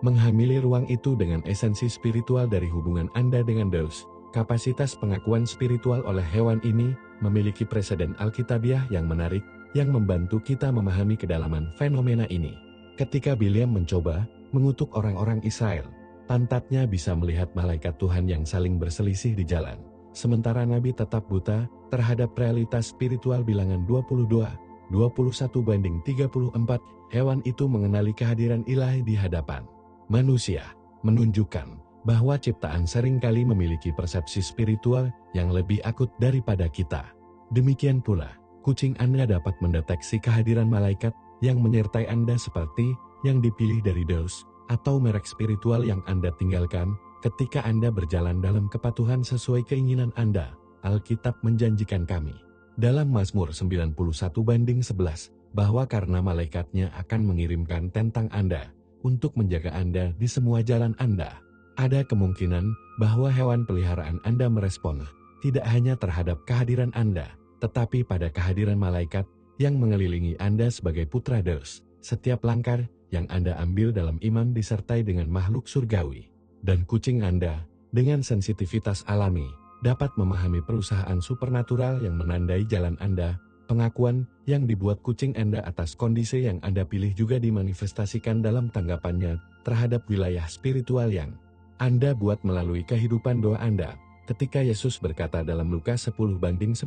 menghamili ruang itu dengan esensi spiritual dari hubungan Anda dengan Deus. Kapasitas pengakuan spiritual oleh hewan ini memiliki preseden alkitabiah yang menarik, yang membantu kita memahami kedalaman fenomena ini. Ketika Bileam mencoba mengutuk orang-orang Israel, pantatnya bisa melihat malaikat Tuhan yang saling berselisih di jalan. Sementara Nabi tetap buta terhadap realitas spiritual. Bilangan 22:21-34, hewan itu mengenali kehadiran ilahi di hadapan manusia, menunjukkan bahwa ciptaan seringkali memiliki persepsi spiritual yang lebih akut daripada kita. Demikian pula, kucing Anda dapat mendeteksi kehadiran malaikat yang menyertai Anda seperti yang dipilih dari Deus, atau merek spiritual yang Anda tinggalkan ketika Anda berjalan dalam kepatuhan sesuai keinginan Anda. Alkitab menjanjikan kami dalam Mazmur 91:11 bahwa karena malaikatnya akan mengirimkan tentang Anda untuk menjaga Anda di semua jalan Anda. Ada kemungkinan bahwa hewan peliharaan Anda merespon tidak hanya terhadap kehadiran Anda, tetapi pada kehadiran malaikat yang mengelilingi Anda sebagai putra Deus. Setiap langkah yang Anda ambil dalam iman disertai dengan makhluk surgawi. Dan kucing Anda, dengan sensitivitas alami, dapat memahami perusahaan supernatural yang menandai jalan Anda. Pengakuan yang dibuat kucing Anda atas kondisi yang Anda pilih juga dimanifestasikan dalam tanggapannya terhadap wilayah spiritual yang Anda buat melalui kehidupan doa Anda. Ketika Yesus berkata dalam Lukas 10:19,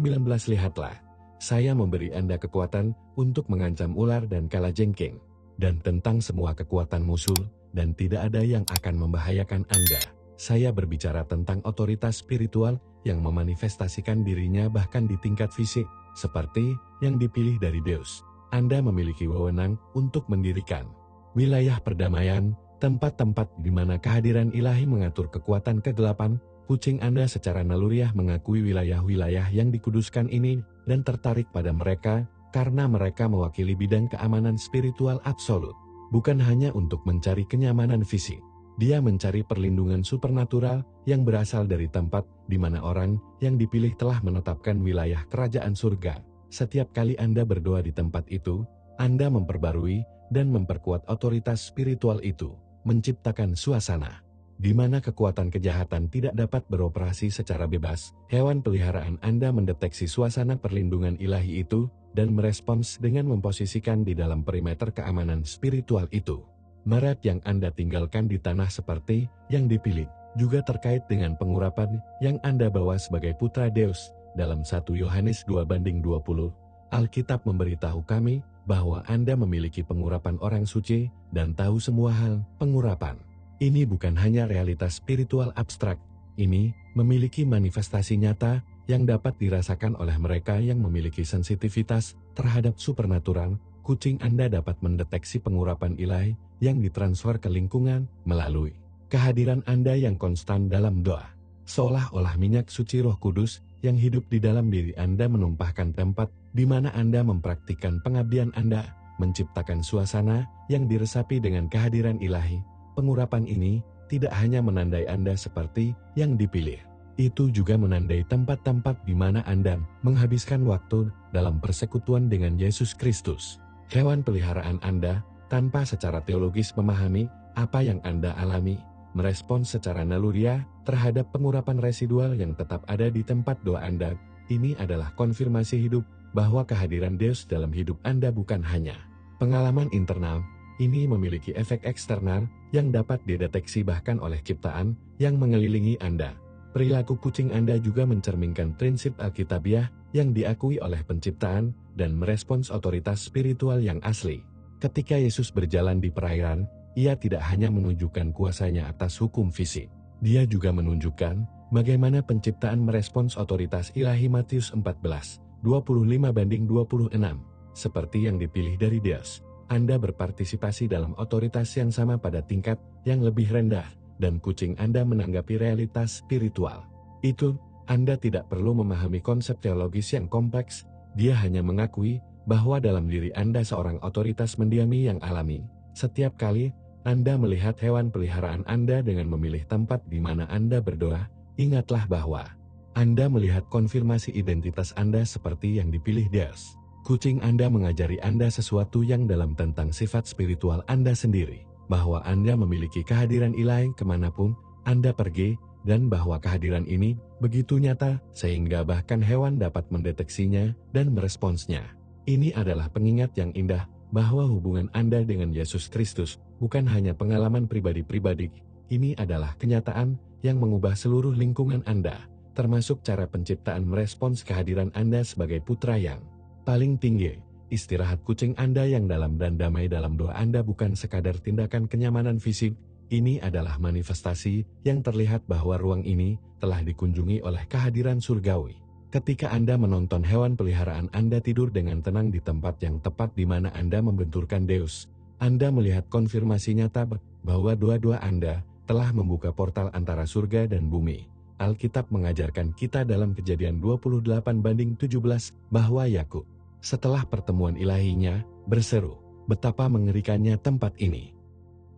lihatlah, saya memberi Anda kekuatan untuk mengancam ular dan kalajengking, dan tentang semua kekuatan musuh, dan tidak ada yang akan membahayakan Anda. Saya berbicara tentang otoritas spiritual yang memanifestasikan dirinya bahkan di tingkat fisik, seperti yang dipilih dari Deus. Anda memiliki wewenang untuk mendirikan wilayah perdamaian, tempat-tempat di mana kehadiran ilahi mengatur kekuatan kegelapan. Kucing Anda secara naluriah mengakui wilayah-wilayah yang dikuduskan ini dan tertarik pada mereka karena mereka mewakili bidang keamanan spiritual absolut. Bukan hanya untuk mencari kenyamanan fisik, dia mencari perlindungan supernatural yang berasal dari tempat di mana orang yang dipilih telah menetapkan wilayah kerajaan surga. Setiap kali Anda berdoa di tempat itu, Anda memperbarui dan memperkuat otoritas spiritual itu, menciptakan suasana di mana kekuatan kejahatan tidak dapat beroperasi secara bebas. Hewan peliharaan Anda mendeteksi suasana perlindungan ilahi itu dan merespons dengan memposisikan di dalam perimeter keamanan spiritual itu. Meret yang Anda tinggalkan di tanah seperti yang dipilih juga terkait dengan pengurapan yang Anda bawa sebagai putra Deus. Dalam 1 Yohanes 2:20, Alkitab memberitahu kami bahwa Anda memiliki pengurapan orang suci dan tahu semua hal pengurapan. Ini bukan hanya realitas spiritual abstrak, ini memiliki manifestasi nyata yang dapat dirasakan oleh mereka yang memiliki sensitivitas terhadap supernatural. Kucing Anda dapat mendeteksi pengurapan ilahi yang ditransfer ke lingkungan melalui kehadiran Anda yang konstan dalam doa. Seolah-olah minyak suci Roh Kudus yang hidup di dalam diri Anda menumpahkan tempat di mana Anda mempraktikkan pengabdian Anda, menciptakan suasana yang diresapi dengan kehadiran ilahi. Pengurapan ini tidak hanya menandai Anda seperti yang dipilih, itu juga menandai tempat-tempat di mana Anda menghabiskan waktu dalam persekutuan dengan Yesus Kristus. Hewan peliharaan Anda, tanpa secara teologis memahami apa yang Anda alami, merespons secara naluriah terhadap pengurapan residual yang tetap ada di tempat doa Anda. Ini adalah konfirmasi hidup bahwa kehadiran Deus dalam hidup Anda bukan hanya pengalaman internal, ini memiliki efek eksternal yang dapat dideteksi bahkan oleh ciptaan yang mengelilingi Anda. Perilaku kucing Anda juga mencerminkan prinsip Alkitabiah yang diakui oleh penciptaan dan merespons otoritas spiritual yang asli. Ketika Yesus berjalan di perairan, Ia tidak hanya menunjukkan kuasanya atas hukum fisik. Dia juga menunjukkan bagaimana penciptaan merespons otoritas ilahi. Matius 14:25-26. Seperti yang dipilih dari Deus, Anda berpartisipasi dalam otoritas yang sama pada tingkat yang lebih rendah, dan kucing Anda menanggapi realitas spiritual. Itu, Anda tidak perlu memahami konsep teologis yang kompleks, dia hanya mengakui bahwa dalam diri Anda seorang otoritas mendiami yang alami. Setiap kali Anda melihat hewan peliharaan Anda dengan memilih tempat di mana Anda berdoa, ingatlah bahwa Anda melihat konfirmasi identitas Anda seperti yang dipilih Deus. Kucing Anda mengajari Anda sesuatu yang dalam tentang sifat spiritual Anda sendiri, bahwa Anda memiliki kehadiran ilahi kemanapun Anda pergi, dan bahwa kehadiran ini begitu nyata sehingga bahkan hewan dapat mendeteksinya dan meresponsnya. Ini adalah pengingat yang indah bahwa hubungan Anda dengan Yesus Kristus bukan hanya pengalaman pribadi-pribadi, ini adalah kenyataan yang mengubah seluruh lingkungan Anda, termasuk cara penciptaan merespons kehadiran Anda sebagai putra yang paling tinggi. Istirahat kucing Anda yang dalam dan damai dalam doa Anda bukan sekadar tindakan kenyamanan fisik, ini adalah manifestasi yang terlihat bahwa ruang ini telah dikunjungi oleh kehadiran surgawi. Ketika Anda menonton hewan peliharaan Anda tidur dengan tenang di tempat yang tepat di mana Anda membenturkan Deus, Anda melihat konfirmasi nyata bahwa doa-doa Anda telah membuka portal antara surga dan bumi. Alkitab mengajarkan kita dalam Kejadian 28:17 bahwa Yakub, setelah pertemuan ilahinya, berseru, "Betapa mengerikannya tempat ini."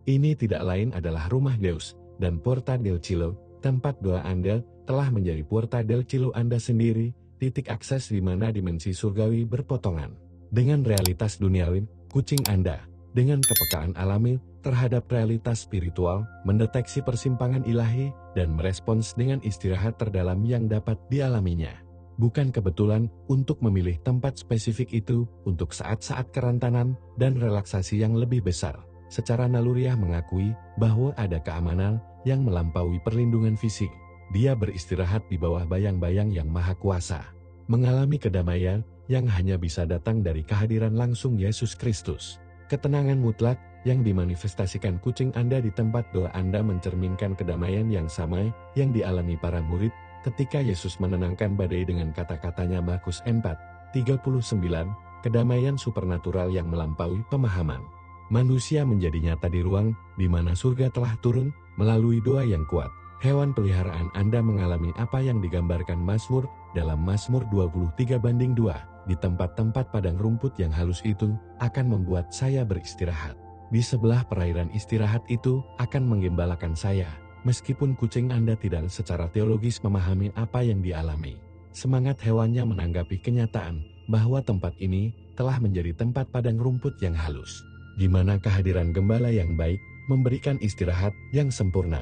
Ini tidak lain adalah rumah Deus, dan Porta del Cielo, tempat doa Anda, telah menjadi Porta del Cielo Anda sendiri, titik akses di mana dimensi surgawi berpotongan dengan realitas duniawi. Kucing Anda, dengan kepekaan alami terhadap realitas spiritual, mendeteksi persimpangan ilahi, dan merespons dengan istirahat terdalam yang dapat dialaminya. Bukan kebetulan untuk memilih tempat spesifik itu untuk saat-saat kerantanan dan relaksasi yang lebih besar. Secara naluriah mengakui bahwa ada keamanan yang melampaui perlindungan fisik. Dia beristirahat di bawah bayang-bayang yang maha kuasa, mengalami kedamaian yang hanya bisa datang dari kehadiran langsung Yesus Kristus. Ketenangan mutlak yang dimanifestasikan kucing Anda di tempat doa Anda mencerminkan kedamaian yang sama yang dialami para murid ketika Yesus menenangkan badai dengan kata-katanya. Markus 4:39, kedamaian supernatural yang melampaui pemahaman manusia menjadi nyata di ruang di mana surga telah turun melalui doa yang kuat. Hewan peliharaan Anda mengalami apa yang digambarkan Mazmur dalam Mazmur 23:2. Di tempat-tempat padang rumput yang halus itu akan membuat saya beristirahat. Di sebelah perairan istirahat itu akan menggembalakan saya. Meskipun kucing Anda tidak secara teologis memahami apa yang dialami, semangat hewannya menanggapi kenyataan bahwa tempat ini telah menjadi tempat padang rumput yang halus, di mana kehadiran gembala yang baik memberikan istirahat yang sempurna.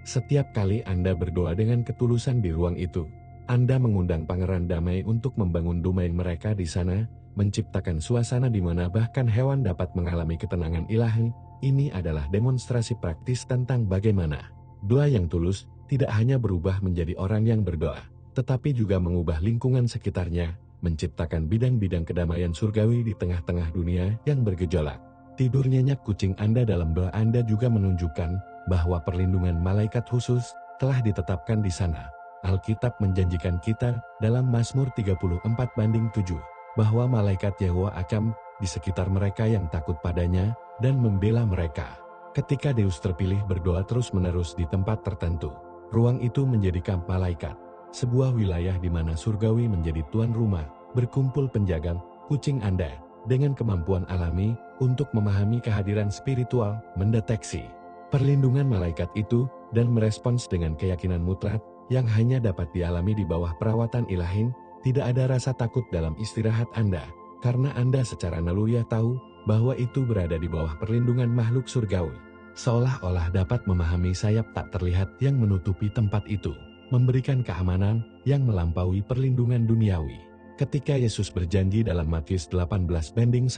Setiap kali Anda berdoa dengan ketulusan di ruang itu, Anda mengundang Pangeran Damai untuk membangun domain mereka di sana, menciptakan suasana di mana bahkan hewan dapat mengalami ketenangan ilahi. Ini adalah demonstrasi praktis tentang bagaimana doa yang tulus tidak hanya berubah menjadi orang yang berdoa, tetapi juga mengubah lingkungan sekitarnya, menciptakan bidang-bidang kedamaian surgawi di tengah-tengah dunia yang bergejolak. Tidur nyenyak kucing Anda dalam doa Anda juga menunjukkan bahwa perlindungan malaikat khusus telah ditetapkan di sana. Alkitab menjanjikan kita dalam Mazmur 34:7 bahwa malaikat Yahwa akan di sekitar mereka yang takut padanya dan membela mereka. Ketika Deus terpilih berdoa terus-menerus di tempat tertentu, ruang itu menjadi kamp malaikat, sebuah wilayah di mana surgawi menjadi tuan rumah. Berkumpul penjaga kucing Anda dengan kemampuan alami untuk memahami kehadiran spiritual, mendeteksi perlindungan malaikat itu, dan merespons dengan keyakinan mutlak yang hanya dapat dialami di bawah perawatan ilahi. Tidak ada rasa takut dalam istirahat Anda, karena Anda secara naluriah tahu bahwa itu berada di bawah perlindungan makhluk surgawi. Seolah-olah dapat memahami sayap tak terlihat yang menutupi tempat itu, memberikan keamanan yang melampaui perlindungan duniawi. Ketika Yesus berjanji dalam Matius 18:10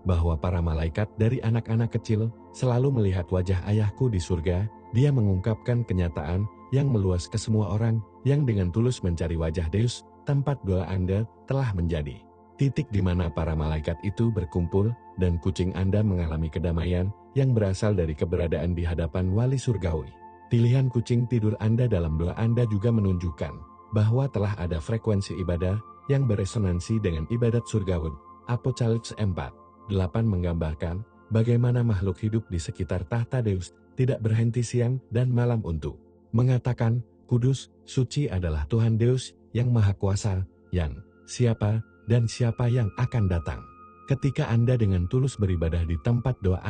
bahwa para malaikat dari anak-anak kecil selalu melihat wajah Ayahku di surga, Dia mengungkapkan kenyataan yang meluas ke semua orang yang dengan tulus mencari wajah Deus. Tempat doa Anda telah menjadi titik di mana para malaikat itu berkumpul, dan kucing Anda mengalami kedamaian yang berasal dari keberadaan di hadapan wali surgawi. Pilihan kucing tidur Anda dalam doa Anda juga menunjukkan bahwa telah ada frekuensi ibadah yang beresonansi dengan ibadat surgawi. Apokalips 4:8 menggambarkan bagaimana makhluk hidup di sekitar tahta Deus tidak berhenti siang dan malam untuk mengatakan, "Kudus, suci adalah Tuhan Deus yang Maha Kuasa, yang siapa dan siapa yang akan datang." Ketika Anda dengan tulus beribadah di tempat doa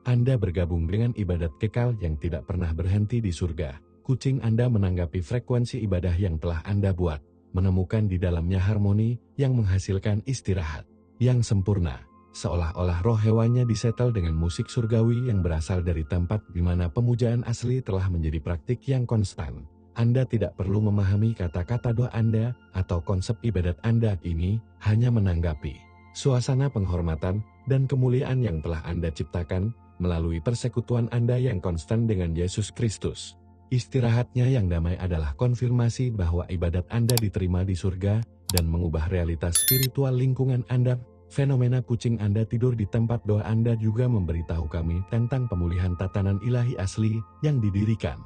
Anda bergabung dengan ibadat kekal yang tidak pernah berhenti di surga. Kucing Anda menanggapi frekuensi ibadah yang telah Anda buat, menemukan di dalamnya harmoni yang menghasilkan istirahat yang sempurna, seolah-olah roh hewannya disetel dengan musik surgawi yang berasal dari tempat di mana pemujaan asli telah menjadi praktik yang konstan. Anda tidak perlu memahami kata-kata doa Anda atau konsep ibadat Anda ini, hanya menanggapi suasana penghormatan dan kemuliaan yang telah Anda ciptakan melalui persekutuan Anda yang konstan dengan Yesus Kristus. Istirahatnya yang damai adalah konfirmasi bahwa ibadat Anda diterima di surga dan mengubah realitas spiritual lingkungan Anda. Fenomena kucing Anda tidur di tempat doa Anda juga memberitahu kami tentang pemulihan tatanan ilahi asli yang didirikan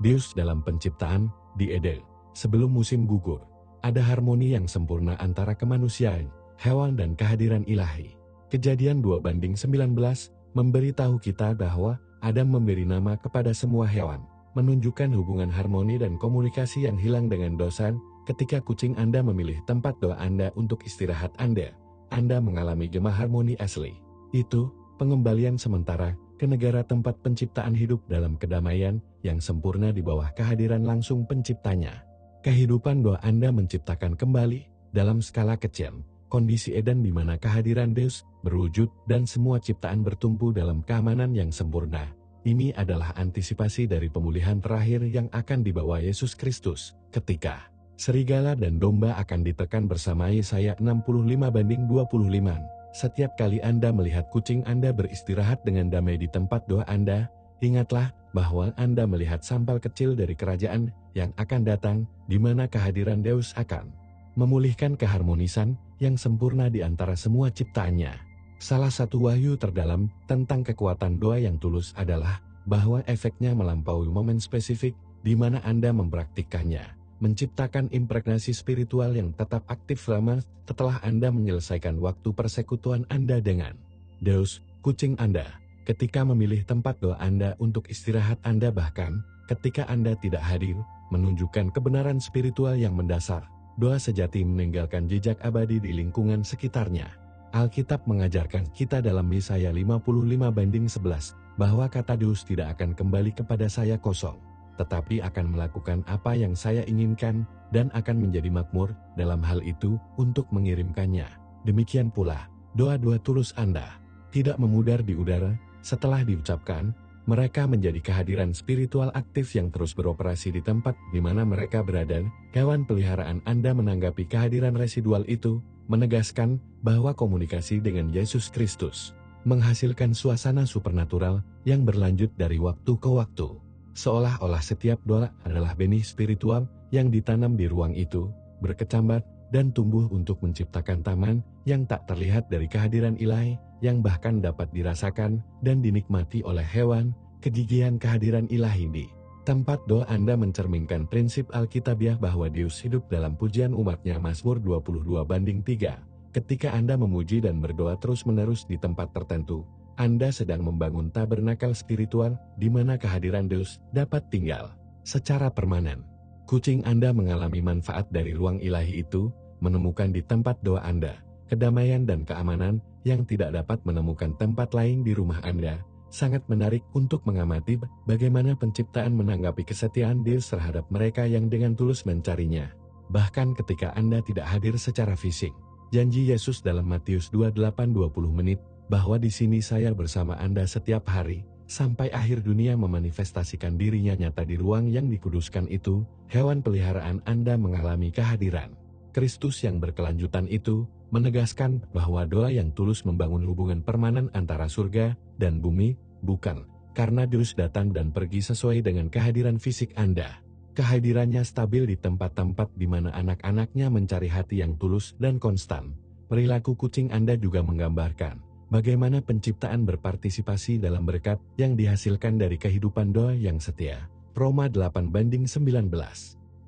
Deus dalam penciptaan di Eden. Sebelum musim gugur, ada harmoni yang sempurna antara kemanusiaan, hewan dan kehadiran ilahi. Kejadian 2:19 memberitahu kita bahwa Adam memberi nama kepada semua hewan, menunjukkan hubungan harmoni dan komunikasi yang hilang dengan dosa. Ketika kucing Anda memilih tempat doa Anda untuk istirahat Anda mengalami gema harmoni asli. Itu pengembalian sementara ke negara tempat penciptaan hidup dalam kedamaian yang sempurna di bawah kehadiran langsung penciptanya. Kehidupan doa Anda menciptakan kembali, dalam skala kecil, kondisi Eden di mana kehadiran Deus berwujud dan semua ciptaan bertumpu dalam keamanan yang sempurna. Ini adalah antisipasi dari pemulihan terakhir yang akan dibawa Yesus Kristus, ketika serigala dan domba akan ditekan bersama. Yesaya 65:25. Setiap kali Anda melihat kucing Anda beristirahat dengan damai di tempat doa Anda, ingatlah bahwa Anda melihat sampel kecil dari kerajaan yang akan datang, di mana kehadiran Deus akan memulihkan keharmonisan yang sempurna di antara semua ciptaannya. Salah satu wahyu terdalam tentang kekuatan doa yang tulus adalah bahwa efeknya melampaui momen spesifik di mana Anda mempraktikkannya, menciptakan impregnasi spiritual yang tetap aktif lama setelah Anda menyelesaikan waktu persekutuan Anda dengan Deus. Kucing Anda, ketika memilih tempat doa Anda untuk istirahat Anda, bahkan ketika Anda tidak hadir, menunjukkan kebenaran spiritual yang mendasar. Doa sejati meninggalkan jejak abadi di lingkungan sekitarnya. Alkitab mengajarkan kita dalam Yesaya 55:11 bahwa kata Deus tidak akan kembali kepada saya kosong, tetapi akan melakukan apa yang saya inginkan dan akan menjadi makmur dalam hal itu untuk mengirimkannya. Demikian pula, doa-doa tulus Anda tidak memudar di udara. Setelah diucapkan, Mereka menjadi kehadiran spiritual aktif yang terus beroperasi di tempat di mana mereka berada. Hewan peliharaan Anda menanggapi kehadiran residual itu, menegaskan bahwa komunikasi dengan Yesus Kristus menghasilkan suasana supernatural yang berlanjut dari waktu ke waktu. Seolah-olah setiap doa adalah benih spiritual yang ditanam di ruang itu, berkecambar dan tumbuh untuk menciptakan taman yang tak terlihat dari kehadiran ilahi, yang bahkan dapat dirasakan dan dinikmati oleh hewan. Kegigihan kehadiran ilahi di tempat doa Anda mencerminkan prinsip Alkitabiah bahwa Deus hidup dalam pujian umatnya. Mazmur 22:3. Ketika Anda memuji dan berdoa terus-menerus di tempat tertentu, Anda sedang membangun tabernakel spiritual di mana kehadiran Deus dapat tinggal secara permanen. Kucing Anda mengalami manfaat dari ruang ilahi itu, menemukan di tempat doa Anda kedamaian dan keamanan yang tidak dapat menemukan tempat lain di rumah Anda. Sangat menarik untuk mengamati bagaimana penciptaan menanggapi kesetiaan Deus terhadap mereka yang dengan tulus mencarinya. Bahkan ketika Anda tidak hadir secara fisik. Janji Yesus dalam Matius 28:20 menit, bahwa di sini saya bersama Anda setiap hari, sampai akhir dunia memanifestasikan dirinya nyata di ruang yang dikuduskan itu. Hewan peliharaan Anda mengalami kehadiran Kristus yang berkelanjutan itu, menegaskan bahwa doa yang tulus membangun hubungan permanen antara surga dan bumi, bukan karena Deus datang dan pergi sesuai dengan kehadiran fisik Anda. Kehadirannya stabil di tempat-tempat di mana anak-anaknya mencari hati yang tulus dan konstan. Perilaku kucing Anda juga menggambarkan bagaimana penciptaan berpartisipasi dalam berkat yang dihasilkan dari kehidupan doa yang setia. Roma 8:19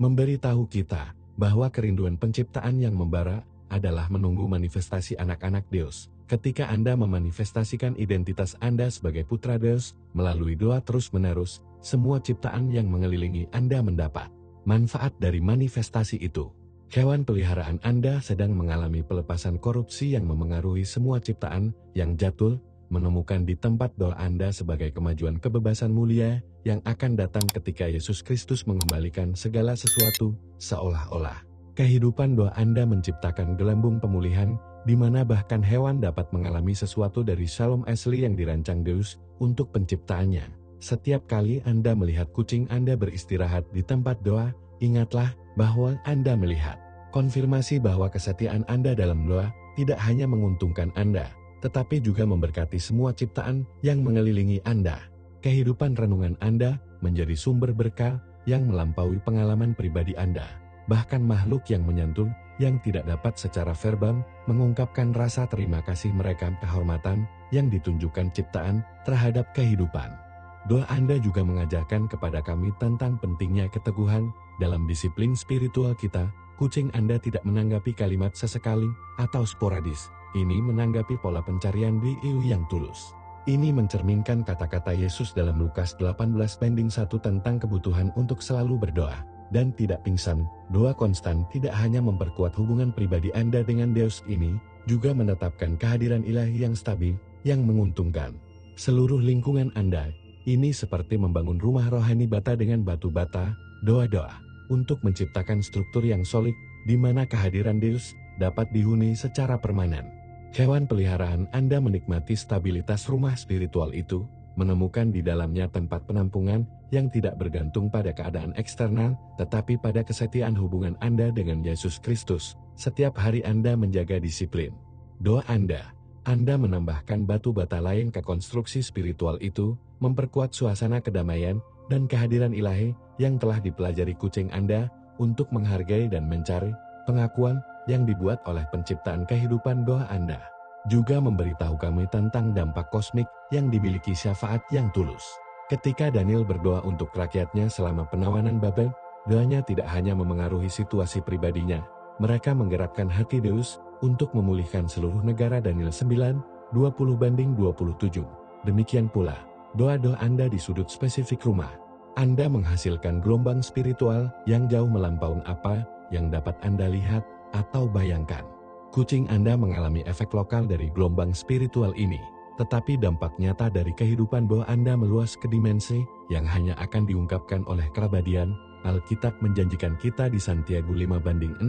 memberitahu kita bahwa kerinduan penciptaan yang membara adalah menunggu manifestasi anak-anak Deus. Ketika Anda memanifestasikan identitas Anda sebagai putra Deus melalui doa terus-menerus, semua ciptaan yang mengelilingi Anda mendapat manfaat dari manifestasi itu. Hewan peliharaan Anda sedang mengalami pelepasan korupsi yang memengaruhi semua ciptaan yang jatuh, menemukan di tempat doa Anda sebagai kemajuan kebebasan mulia yang akan datang ketika Yesus Kristus mengembalikan segala sesuatu. Seolah-olah kehidupan doa Anda menciptakan gelembung pemulihan, di mana bahkan hewan dapat mengalami sesuatu dari shalom asli yang dirancang Deus untuk penciptaannya. Setiap kali Anda melihat kucing Anda beristirahat di tempat doa, ingatlah bahwa Anda melihat konfirmasi bahwa kesetiaan Anda dalam doa tidak hanya menguntungkan Anda, tetapi juga memberkati semua ciptaan yang mengelilingi Anda. Kehidupan renungan Anda menjadi sumber berkah yang melampaui pengalaman pribadi Anda. Bahkan makhluk yang menyantun, yang tidak dapat secara verbal mengungkapkan rasa terima kasih mereka kehormatan yang ditunjukkan ciptaan terhadap kehidupan. Doa Anda juga mengajarkan kepada kami tentang pentingnya keteguhan dalam disiplin spiritual kita. Kucing Anda tidak menanggapi kalimat sesekali atau sporadis. Ini menanggapi pola pencarian DIY yang tulus. Ini mencerminkan kata-kata Yesus dalam Lukas 18:1 tentang kebutuhan untuk selalu berdoa dan tidak pingsan. Doa konstan tidak hanya memperkuat hubungan pribadi Anda dengan Deus, ini juga menetapkan kehadiran ilahi yang stabil, yang menguntungkan seluruh lingkungan Anda. Ini seperti membangun rumah rohani bata dengan batu bata, doa-doa untuk menciptakan struktur yang solid, di mana kehadiran Deus dapat dihuni secara permanen. Hewan peliharaan Anda menikmati stabilitas rumah spiritual itu, menemukan di dalamnya tempat penampungan yang tidak bergantung pada keadaan eksternal, tetapi pada kesetiaan hubungan Anda dengan Yesus Kristus. Setiap hari Anda menjaga disiplin doa Anda menambahkan batu bata lain ke konstruksi spiritual itu, memperkuat suasana kedamaian dan kehadiran ilahi yang telah dipelajari kucing Anda untuk menghargai dan mencari pengakuan yang dibuat oleh penciptaan kehidupan doa Anda. Juga memberitahu kami tentang dampak kosmik yang dimiliki syafaat yang tulus. Ketika Daniel berdoa untuk rakyatnya selama penawanan Babel, doanya tidak hanya memengaruhi situasi pribadinya, mereka menggerakkan hati Deus untuk memulihkan seluruh negara. Daniel 9:20-27. Demikian pula, doa-doa Anda di sudut spesifik rumah Anda menghasilkan gelombang spiritual yang jauh melampaui apa yang dapat Anda lihat atau bayangkan. Kucing Anda mengalami efek lokal dari gelombang spiritual ini, tetapi dampak nyata dari kehidupan doa Anda meluas ke dimensi yang hanya akan diungkapkan oleh keabadian. Alkitab menjanjikan kita di Santiago 5:16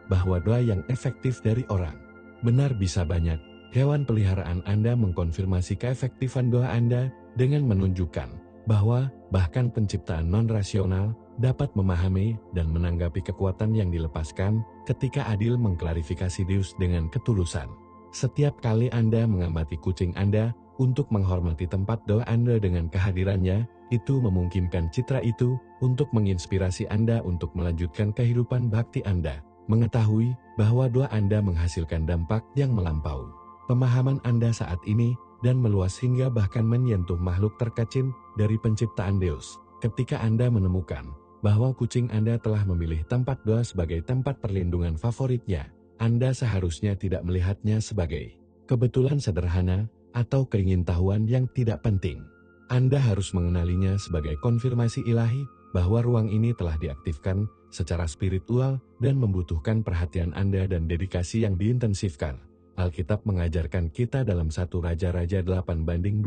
bahwa doa yang efektif dari orang benar bisa banyak. Hewan peliharaan Anda mengkonfirmasi keefektifan doa Anda dengan menunjukkan bahwa bahkan penciptaan non-rasional dapat memahami dan menanggapi kekuatan yang dilepaskan ketika Adil mengklarifikasi Deus dengan ketulusan. Setiap kali Anda mengamati kucing Anda untuk menghormati tempat doa Anda dengan kehadirannya, itu memungkinkan citra itu untuk menginspirasi Anda untuk melanjutkan kehidupan bakti Anda, mengetahui bahwa doa Anda menghasilkan dampak yang melampaui pemahaman Anda saat ini dan meluas hingga bahkan menyentuh makhluk terkecil dari penciptaan Deus. Ketika Anda menemukan bahwa kucing Anda telah memilih tempat doa sebagai tempat perlindungan favoritnya, Anda seharusnya tidak melihatnya sebagai kebetulan sederhana atau keingintahuan yang tidak penting. Anda harus mengenalinya sebagai konfirmasi ilahi bahwa ruang ini telah diaktifkan secara spiritual dan membutuhkan perhatian Anda dan dedikasi yang diintensifkan. Alkitab mengajarkan kita dalam 1 Raja-Raja 8:29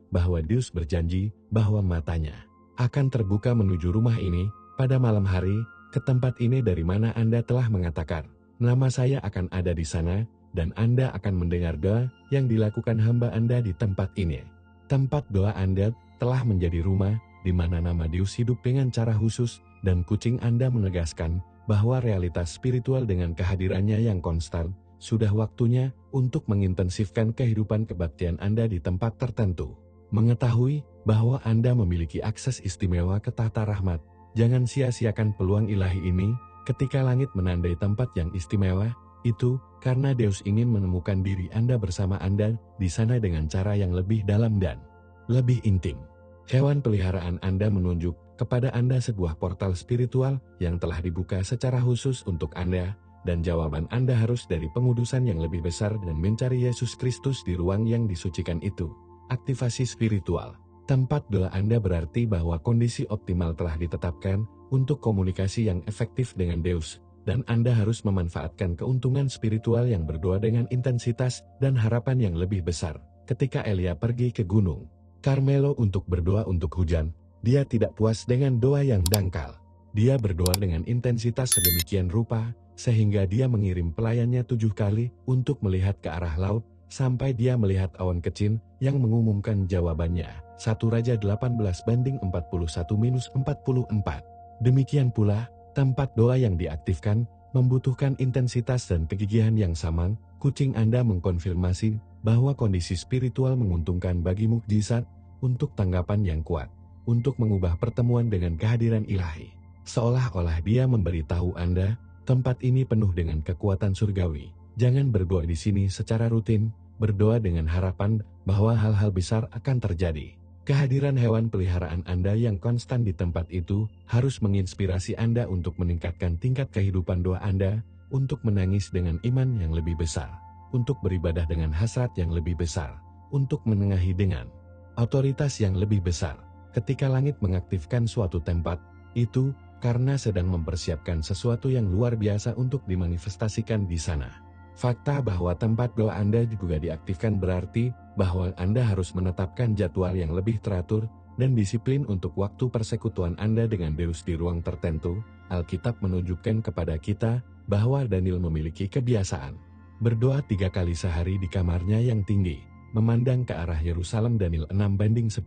bahwa Deus berjanji bahwa matanya akan terbuka menuju rumah ini pada malam hari, ke tempat ini dari mana Anda telah mengatakan, nama saya akan ada di sana, dan Anda akan mendengar doa yang dilakukan hamba Anda di tempat ini. Tempat doa Anda telah menjadi rumah di mana nama Deus hidup dengan cara khusus, dan kucing Anda menegaskan bahwa realitas spiritual dengan kehadirannya yang konstan, sudah waktunya untuk mengintensifkan kehidupan kebaktian Anda di tempat tertentu. Mengetahui bahwa Anda memiliki akses istimewa ke tahta rahmat, jangan sia-siakan peluang ilahi ini. Ketika langit menandai tempat yang istimewa, itu karena Deus ingin menemukan diri Anda bersama Anda di sana dengan cara yang lebih dalam dan lebih intim. Hewan peliharaan Anda menunjuk kepada Anda sebuah portal spiritual yang telah dibuka secara khusus untuk Anda, dan jawaban Anda harus dari pengudusan yang lebih besar dan mencari Yesus Kristus di ruang yang disucikan itu. Aktivasi spiritual. Tempat doa Anda berarti bahwa kondisi optimal telah ditetapkan untuk komunikasi yang efektif dengan Deus, dan Anda harus memanfaatkan keuntungan spiritual yang berdoa dengan intensitas dan harapan yang lebih besar. Ketika Elia pergi ke Gunung Karmelo untuk berdoa untuk hujan, dia tidak puas dengan doa yang dangkal. Dia berdoa dengan intensitas sedemikian rupa, sehingga dia mengirim pelayannya 7 kali untuk melihat ke arah laut, sampai dia melihat awan kecil yang mengumumkan jawabannya. 1 Raja 18:41-44. Demikian pula, tempat doa yang diaktifkan membutuhkan intensitas dan kegigihan yang sama. Kucing Anda mengkonfirmasi bahwa kondisi spiritual menguntungkan bagi mukjizat untuk tanggapan yang kuat, untuk mengubah pertemuan dengan kehadiran ilahi. Seolah-olah dia memberitahu Anda, tempat ini penuh dengan kekuatan surgawi. Jangan berdoa di sini secara rutin, berdoa dengan harapan bahwa hal-hal besar akan terjadi. Kehadiran hewan peliharaan Anda yang konstan di tempat itu harus menginspirasi Anda untuk meningkatkan tingkat kehidupan doa Anda, untuk menangis dengan iman yang lebih besar, untuk beribadah dengan hasrat yang lebih besar, untuk menengahi dengan otoritas yang lebih besar. Ketika langit mengaktifkan suatu tempat, itu karena sedang mempersiapkan sesuatu yang luar biasa untuk dimanifestasikan di sana. Fakta bahwa tempat doa Anda juga diaktifkan berarti bahwa Anda harus menetapkan jadwal yang lebih teratur dan disiplin untuk waktu persekutuan Anda dengan Deus di ruang tertentu. Alkitab menunjukkan kepada kita bahwa Daniel memiliki kebiasaan berdoa 3 kali sehari di kamarnya yang tinggi, memandang ke arah Yerusalem. Daniel 6:10,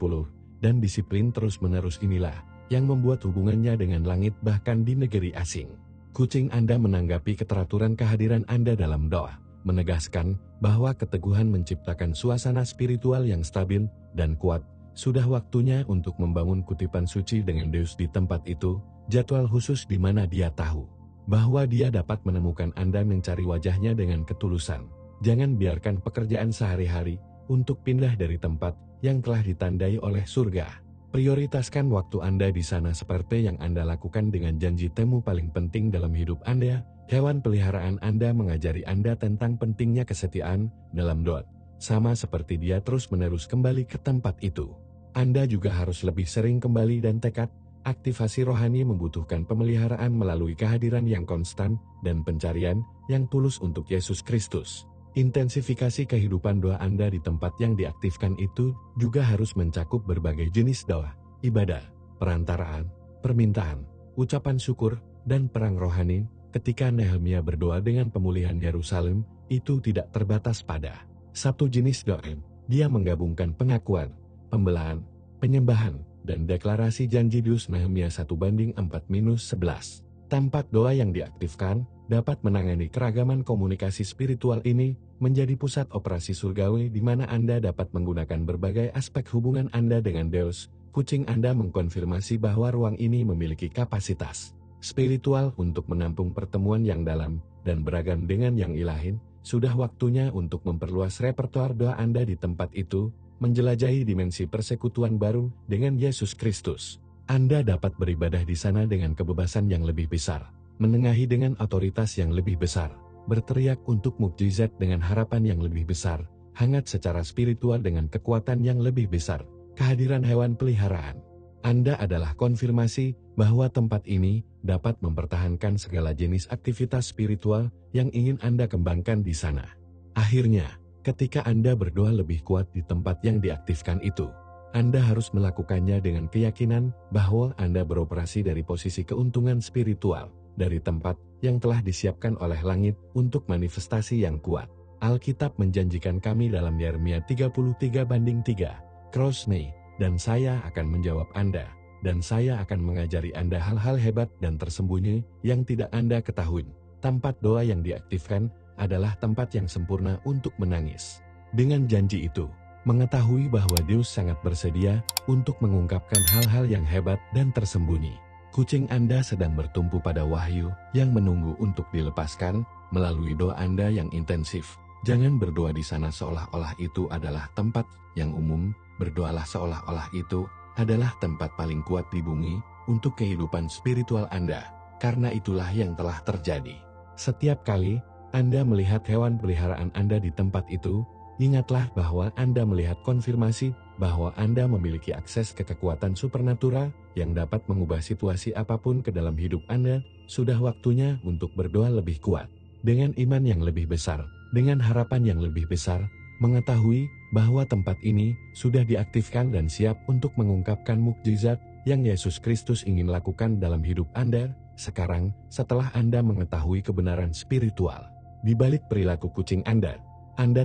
dan disiplin terus-menerus inilah yang membuat hubungannya dengan langit bahkan di negeri asing. Kucing Anda menanggapi keteraturan kehadiran Anda dalam doa, menegaskan bahwa keteguhan menciptakan suasana spiritual yang stabil dan kuat. Sudah waktunya untuk membangun kutipan suci dengan Deus di tempat itu, jadwal khusus di mana dia tahu bahwa dia dapat menemukan Anda mencari wajahnya dengan ketulusan. Jangan biarkan pekerjaan sehari-hari untuk pindah dari tempat yang telah ditandai oleh surga. Prioritaskan waktu Anda di sana seperti yang Anda lakukan dengan janji temu paling penting dalam hidup Anda. Hewan peliharaan Anda mengajari Anda tentang pentingnya kesetiaan dalam doa, sama seperti dia terus-menerus kembali ke tempat itu. Anda juga harus lebih sering kembali dan tekad. Aktivasi rohani membutuhkan pemeliharaan melalui kehadiran yang konstan dan pencarian yang tulus untuk Yesus Kristus. Intensifikasi kehidupan doa Anda di tempat yang diaktifkan itu juga harus mencakup berbagai jenis doa, ibadah, perantaraan, permintaan, ucapan syukur, dan perang rohani. Ketika Nehemia berdoa dengan pemulihan Yerusalem, itu tidak terbatas pada satu jenis doa. Dia menggabungkan pengakuan, pembelaan, penyembahan, dan deklarasi janji Deus Nehemia 1:4-11. Tempat doa yang diaktifkan dapat menangani keragaman komunikasi spiritual ini menjadi pusat operasi surgawi di mana Anda dapat menggunakan berbagai aspek hubungan Anda dengan Deus. Kucing Anda mengkonfirmasi bahwa ruang ini memiliki kapasitas spiritual untuk menampung pertemuan yang dalam dan beragam dengan yang ilahin. Sudah waktunya untuk memperluas repertoar doa Anda di tempat itu, menjelajahi dimensi persekutuan baru dengan Yesus Kristus. Anda dapat beribadah di sana dengan kebebasan yang lebih besar, menengahi dengan otoritas yang lebih besar, berteriak untuk mukjizat dengan harapan yang lebih besar, hangat secara spiritual dengan kekuatan yang lebih besar, kehadiran hewan peliharaan. Anda adalah konfirmasi bahwa tempat ini dapat mempertahankan segala jenis aktivitas spiritual yang ingin Anda kembangkan di sana. Akhirnya, ketika Anda berdoa lebih kuat di tempat yang diaktifkan itu, Anda harus melakukannya dengan keyakinan bahwa Anda beroperasi dari posisi keuntungan spiritual, dari tempat yang telah disiapkan oleh langit untuk manifestasi yang kuat. Alkitab menjanjikan kami dalam Yeremia 33:3, Krosney, dan saya akan menjawab Anda, dan saya akan mengajari Anda hal-hal hebat dan tersembunyi yang tidak Anda ketahui. Tempat doa yang diaktifkan adalah tempat yang sempurna untuk menangis. Dengan janji itu, mengetahui bahwa Deus sangat bersedia untuk mengungkapkan hal-hal yang hebat dan tersembunyi. Kucing Anda sedang bertumpu pada wahyu yang menunggu untuk dilepaskan melalui doa Anda yang intensif. Jangan berdoa di sana seolah-olah itu adalah tempat yang umum, berdoalah seolah-olah itu adalah tempat paling kuat di bumi untuk kehidupan spiritual Anda, karena itulah yang telah terjadi. Setiap kali Anda melihat hewan peliharaan Anda di tempat itu, ingatlah bahwa Anda melihat konfirmasi bahwa Anda memiliki akses ke kekuatan supernatural yang dapat mengubah situasi apapun ke dalam hidup Anda. Sudah waktunya untuk berdoa lebih kuat, dengan iman yang lebih besar, dengan harapan yang lebih besar, mengetahui bahwa tempat ini sudah diaktifkan dan siap untuk mengungkapkan mukjizat yang Yesus Kristus ingin lakukan dalam hidup Anda. Sekarang, setelah Anda mengetahui kebenaran spiritual di balik perilaku kucing Anda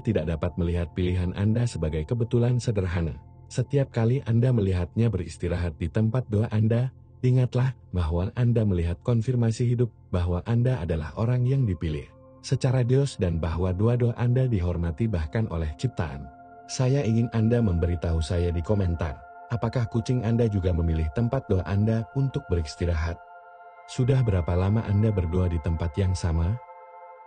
tidak dapat melihat pilihan Anda sebagai kebetulan sederhana. Setiap kali Anda melihatnya beristirahat di tempat doa Anda, ingatlah bahwa Anda melihat konfirmasi hidup bahwa Anda adalah orang yang dipilih secara Deus dan bahwa doa-doa Anda dihormati bahkan oleh ciptaan. Saya ingin Anda memberitahu saya di komentar, apakah kucing Anda juga memilih tempat doa Anda untuk beristirahat? Sudah berapa lama Anda berdoa di tempat yang sama?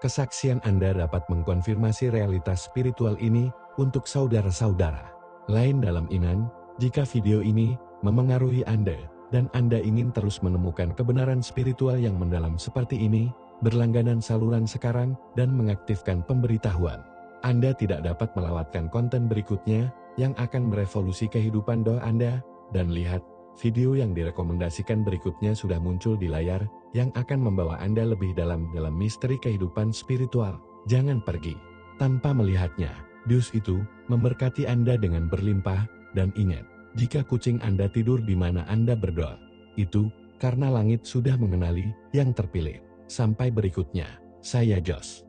Kesaksian Anda dapat mengkonfirmasi realitas spiritual ini untuk saudara-saudara lain dalam iman. Jika video ini memengaruhi Anda dan Anda ingin terus menemukan kebenaran spiritual yang mendalam seperti ini, berlangganan saluran sekarang dan mengaktifkan pemberitahuan. Anda tidak dapat melewatkan konten berikutnya yang akan merevolusi kehidupan doa Anda. Dan lihat, video yang direkomendasikan berikutnya sudah muncul di layar, yang akan membawa Anda lebih dalam misteri kehidupan spiritual. Jangan pergi tanpa melihatnya. Deus itu memberkati Anda dengan berlimpah, dan ingat, jika kucing Anda tidur di mana Anda berdoa, itu karena langit sudah mengenali yang terpilih. Sampai berikutnya, saya Jos.